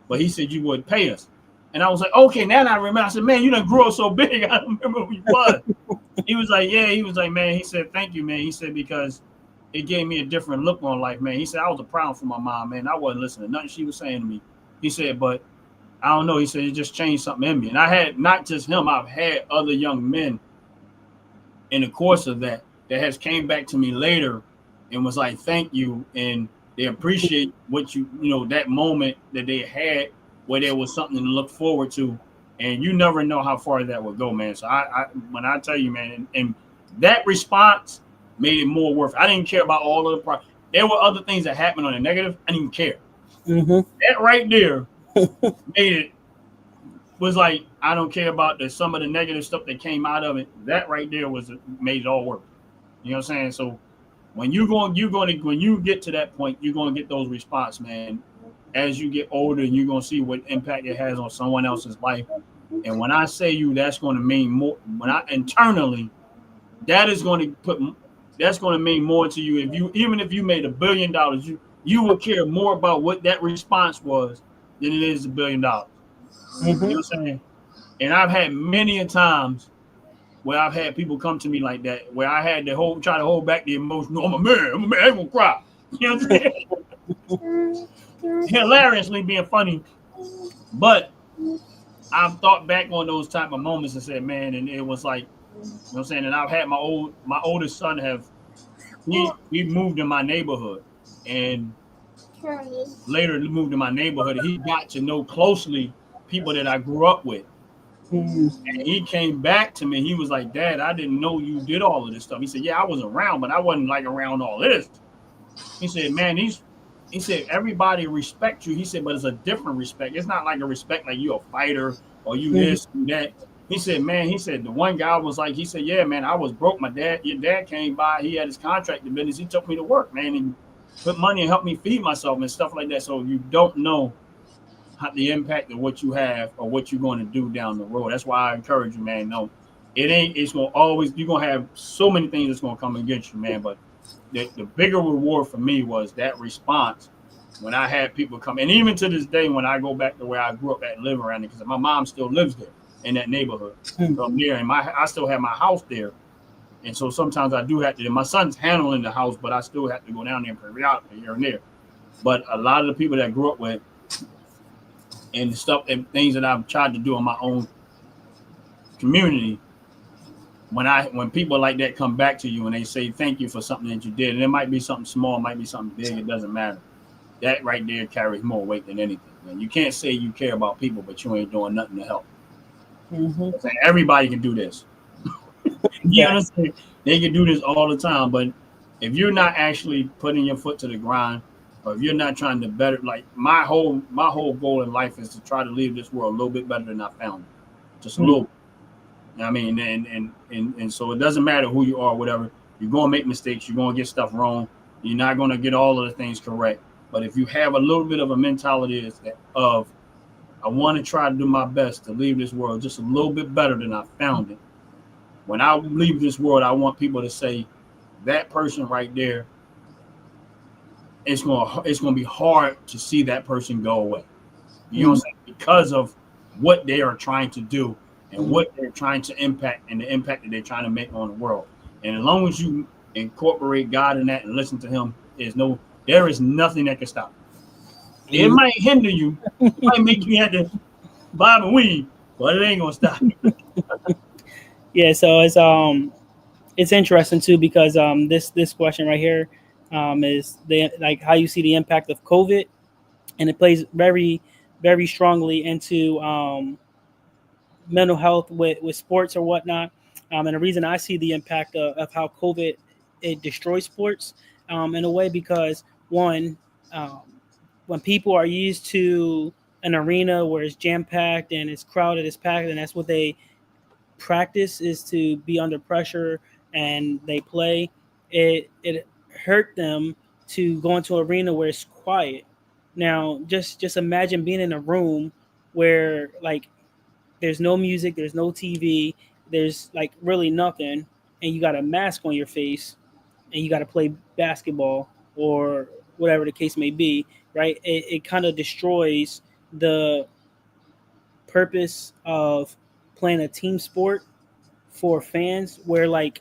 But he said you would pay us. And I was like, okay, now I remember. I said, man, you done grew up so big. I don't remember who you was. He was like, yeah. He was like, man. He said, thank you, man. He said, because it gave me a different look on life, man. He said, I was a problem for my mom, man. I wasn't listening to nothing she was saying to me. He said, but I don't know. He said, it just changed something in me. And I had not just him. I've had other young men in the course of that has came back to me later and was like, thank you. And they appreciate what that moment that they had where there was something to look forward to. And you never know how far that will go, man. So I when I tell you, man, and that response made it more worth it. I didn't care about all of the there were other things that happened on the negative. I didn't even care. That right there was like, I don't care about some of the negative stuff that came out of it. That right there made it all worth it. You know what I'm saying? So when when you get to that point, you're gonna get those response, man. As you get older, and you're gonna see what impact it has on someone else's life. And when I say that's going to mean more. Internally, that's going to mean more to you. Even if you made $1 billion, you will care more about what that response was than it is $1 billion. You know what I'm saying? And I've had many a times where I've had people come to me like that, where I had to try to hold back the emotion. No, I'm a man. I'm a man. I ain't gonna cry. You know what I'm saying? Hilariously being funny, but I've thought back on those type of moments and said, man, and it was like, you know what I'm saying. And I've had my oldest son have we moved in my neighborhood, and later moved in my neighborhood. He got to know closely people that I grew up with. And he came back to me. He was like, Dad, I didn't know you did all of this stuff. He said, yeah, I was around, but I wasn't like around all this. He said, man, he said, everybody respect you. He said, but it's a different respect. It's not like a respect like you a fighter or you this, you that. He said, man, he said, the one guy was like, he said, yeah, man, I was broke. Your dad came by. He had his contract in business. He took me to work, man, and put money and helped me feed myself and stuff like that. So you don't know the impact of what you have or what you're going to do down the road. That's why I encourage you, man. No, it ain't. It's gonna always. You're gonna have so many things that's gonna come against you, man. But the bigger reward for me was that response when I had people come, and even to this day, when I go back to where I grew up at and live around it, because my mom still lives there in that neighborhood. So I'm there, and I still have my house there. And so sometimes I do have to. My son's handling the house, but I still have to go down there periodically here and there. But a lot of the people that I grew up with and stuff and things that I've tried to do in my own community, when people like that come back to you and they say thank you for something that you did, and it might be something small, it might be something big, it doesn't matter. That right there carries more weight than anything. Man. You can't say you care about people, but you ain't doing nothing to help. Everybody can do this. You understand? They can do this all the time, but if you're not actually putting your foot to the grind, or if you're not trying to better, like my whole goal in life is to try to leave this world a little bit better than I found it, just a little. I mean, and so it doesn't matter who you are, whatever. You're gonna make mistakes. You're gonna get stuff wrong. You're not gonna get all of the things correct. But if you have a little bit of a mentality of I want to try to do my best to leave this world just a little bit better than I found it. When I leave this world, I want people to say that person right there. It's gonna be hard to see that person go away. You know what I'm saying? Because of what they are trying to do and what they're trying to impact and the impact that they're trying to make on the world. And as long as you incorporate God in that and listen to Him, there is nothing that can stop you. It might hinder you, it might make you have to bob and weave, but it ain't gonna stop you. Yeah, so it's interesting too because this question right here is like how you see the impact of COVID, and it plays very strongly into mental health with sports or whatnot. And the reason I see the impact of how COVID it destroys sports in a way because one, um, when people are used to an arena where it's jam packed and it's crowded, it's packed, and that's what they practice is to be under pressure and they play. It hurt them to go into an arena where it's quiet. Now, just imagine being in a room where like there's no music, there's no TV, there's like really nothing, and you got a mask on your face, and you got to play basketball or whatever the case may be, right? It kind of destroys the purpose of playing a team sport for fans, where like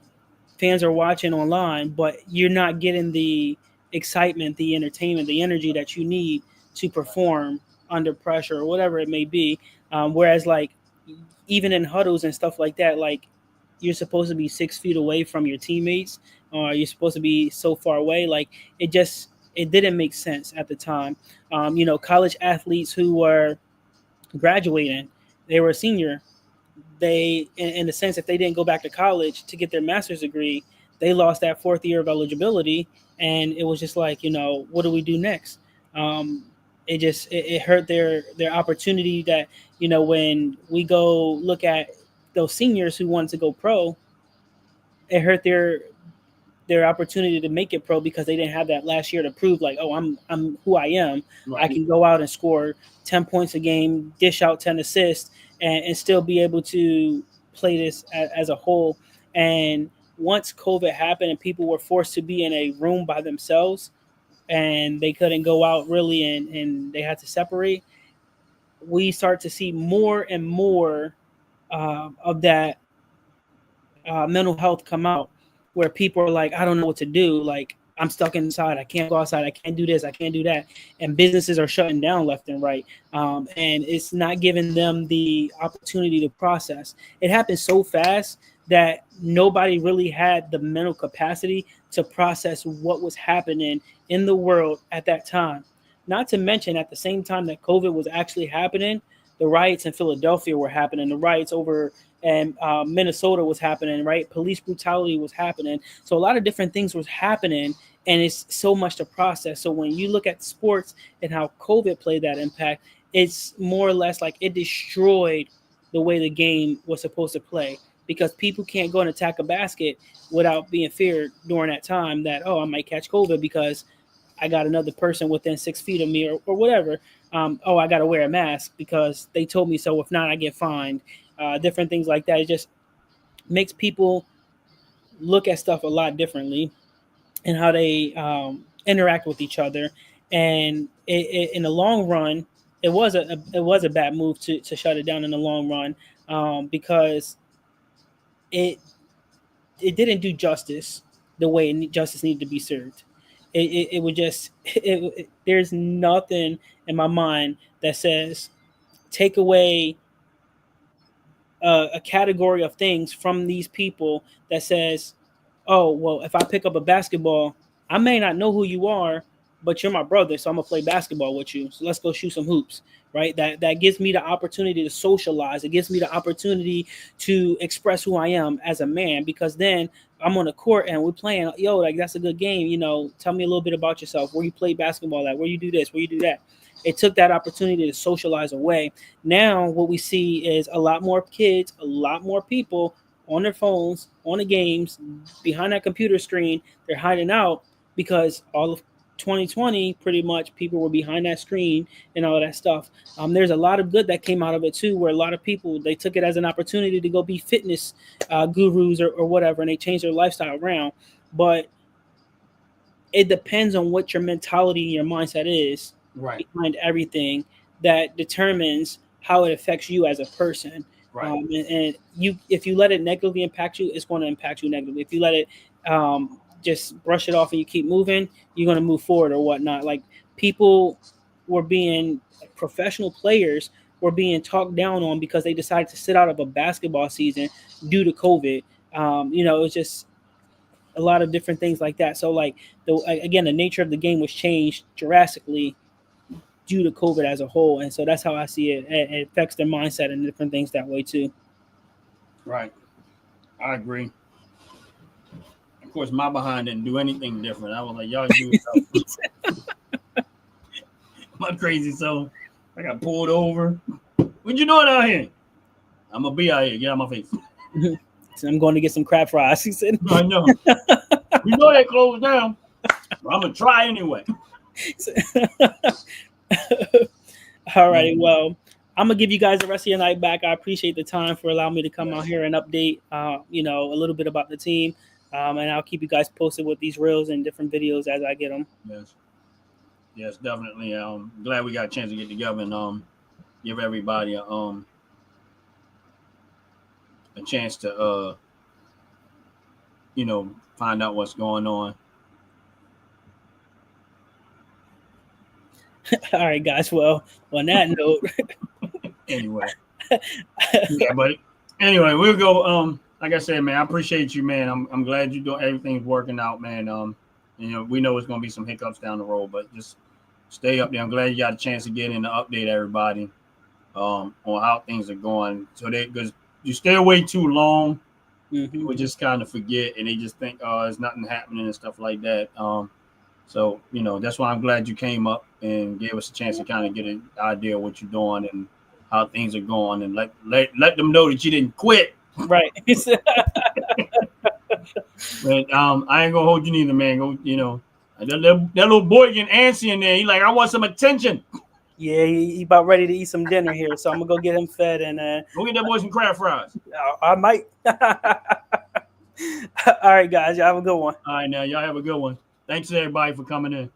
fans are watching online, but you're not getting the excitement, the entertainment, the energy that you need to perform under pressure or whatever it may be. Whereas like even in huddles and stuff like that, like you're supposed to be 6 feet away from your teammates, or you're supposed to be so far away. Like it didn't make sense at the time. College athletes who were graduating, they were a senior. They, in the sense, if they didn't go back to college to get their master's degree, they lost that fourth year of eligibility, and it was just like, what do we do next? It hurt their opportunity. That when we go look at those seniors who wanted to go pro, it hurt their opportunity to make it pro because they didn't have that last year to prove like, oh, I'm who I am. Right. I can go out and score 10 points a game, dish out 10 assists, and still be able to play this as a whole. And once COVID happened and people were forced to be in a room by themselves and they couldn't go out really and they had to separate, we start to see more and more of that mental health come out, where people are like, I don't know what to do. Like, I'm stuck inside. I can't go outside. I can't do this. I can't do that. And businesses are shutting down left and right. And it's not giving them the opportunity to process. It happened so fast that nobody really had the mental capacity to process what was happening in the world at that time. Not to mention, at the same time that COVID was actually happening, the riots in Philadelphia were happening. The riots over and Minnesota was happening, right? Police brutality was happening. So a lot of different things was happening, and it's so much to process. So when you look at sports and how COVID played that impact, it's more or less like it destroyed the way the game was supposed to play, because people can't go and attack a basket without being feared during that time that, oh, I might catch COVID because I got another person within 6 feet of me, or whatever. Oh, I got to wear a mask because they told me so. If not, I get fined. Different things like that. It just makes people look at stuff a lot differently, and how they interact with each other. And in the long run, it was a bad move to shut it down in the long run, because it it didn't do justice the way justice needed to be served. It would just there's nothing in my mind that says take away a category of things from these people that says, oh, well, if I pick up a basketball, I may not know who you are, but you're my brother, so I'm gonna play basketball with you. So let's go shoot some hoops, right? That gives me the opportunity to socialize. It gives me the opportunity to express who I am as a man, because then I'm on the court and we're playing. Yo, like, that's a good game. Tell me a little bit about yourself. Where you play basketball at? Where you do this? Where you do that? It took that opportunity to socialize away. Now what we see is a lot more kids, a lot more people on their phones, on the games, behind that computer screen. They're hiding out because all of 2020, pretty much, people were behind that screen and all that stuff. There's a lot of good that came out of it too, where a lot of people, they took it as an opportunity to go be fitness gurus or whatever, and they changed their lifestyle around. But it depends on what your mentality and your mindset is Right. behind everything, that determines how it affects you as a person. Right. And if you let it negatively impact you, it's going to impact you negatively. If you let it just brush it off and you keep moving, you're going to move forward or whatnot. Like, people were being like, professional players were being talked down on because they decided to sit out of a basketball season due to COVID. It was just a lot of different things like that. So, like, again, the nature of the game was changed drastically due to COVID as a whole, and so that's how I see it. It affects their mindset and different things that way too. Right. I agree. Of course, my behind didn't do anything different. I was like, y'all do it. My crazy self. I got pulled over. What you doing out here? I'm gonna be out here. Get out of my face. So I'm going to get some crab fries. He said. I know. We know they closed down. But I'm gonna try anyway. All right. Well, I'm gonna give you guys the rest of your night back. I appreciate the time for allowing me to come out here and update, a little bit about the team, and I'll keep you guys posted with these reels and different videos as I get them. Yes, definitely. Glad we got a chance to get together and give everybody a chance to find out what's going on. All right, guys. Well, on that note, anyway, yeah, but anyway, we'll go. Like I said, man, I appreciate you, man. I'm glad you doing everything's working out, man. We know it's gonna be some hiccups down the road, but just stay up there. I'm glad you got a chance to get in to update everybody on how things are going. So because you stay away too long, people just kind of forget and they just think, oh, there's nothing happening and stuff like that. So, that's why I'm glad you came up and gave us a chance to kind of get an idea of what you're doing and how things are going, and let them know that you didn't quit. Right. But I ain't gonna hold you neither, man. Go, that little boy getting antsy in there. He like, I want some attention. Yeah, he about ready to eat some dinner here, so I'm gonna go get him fed and go get that boy some crab fries. I might. All right, guys, y'all have a good one. All right, now y'all have a good one. Thanks to everybody for coming in.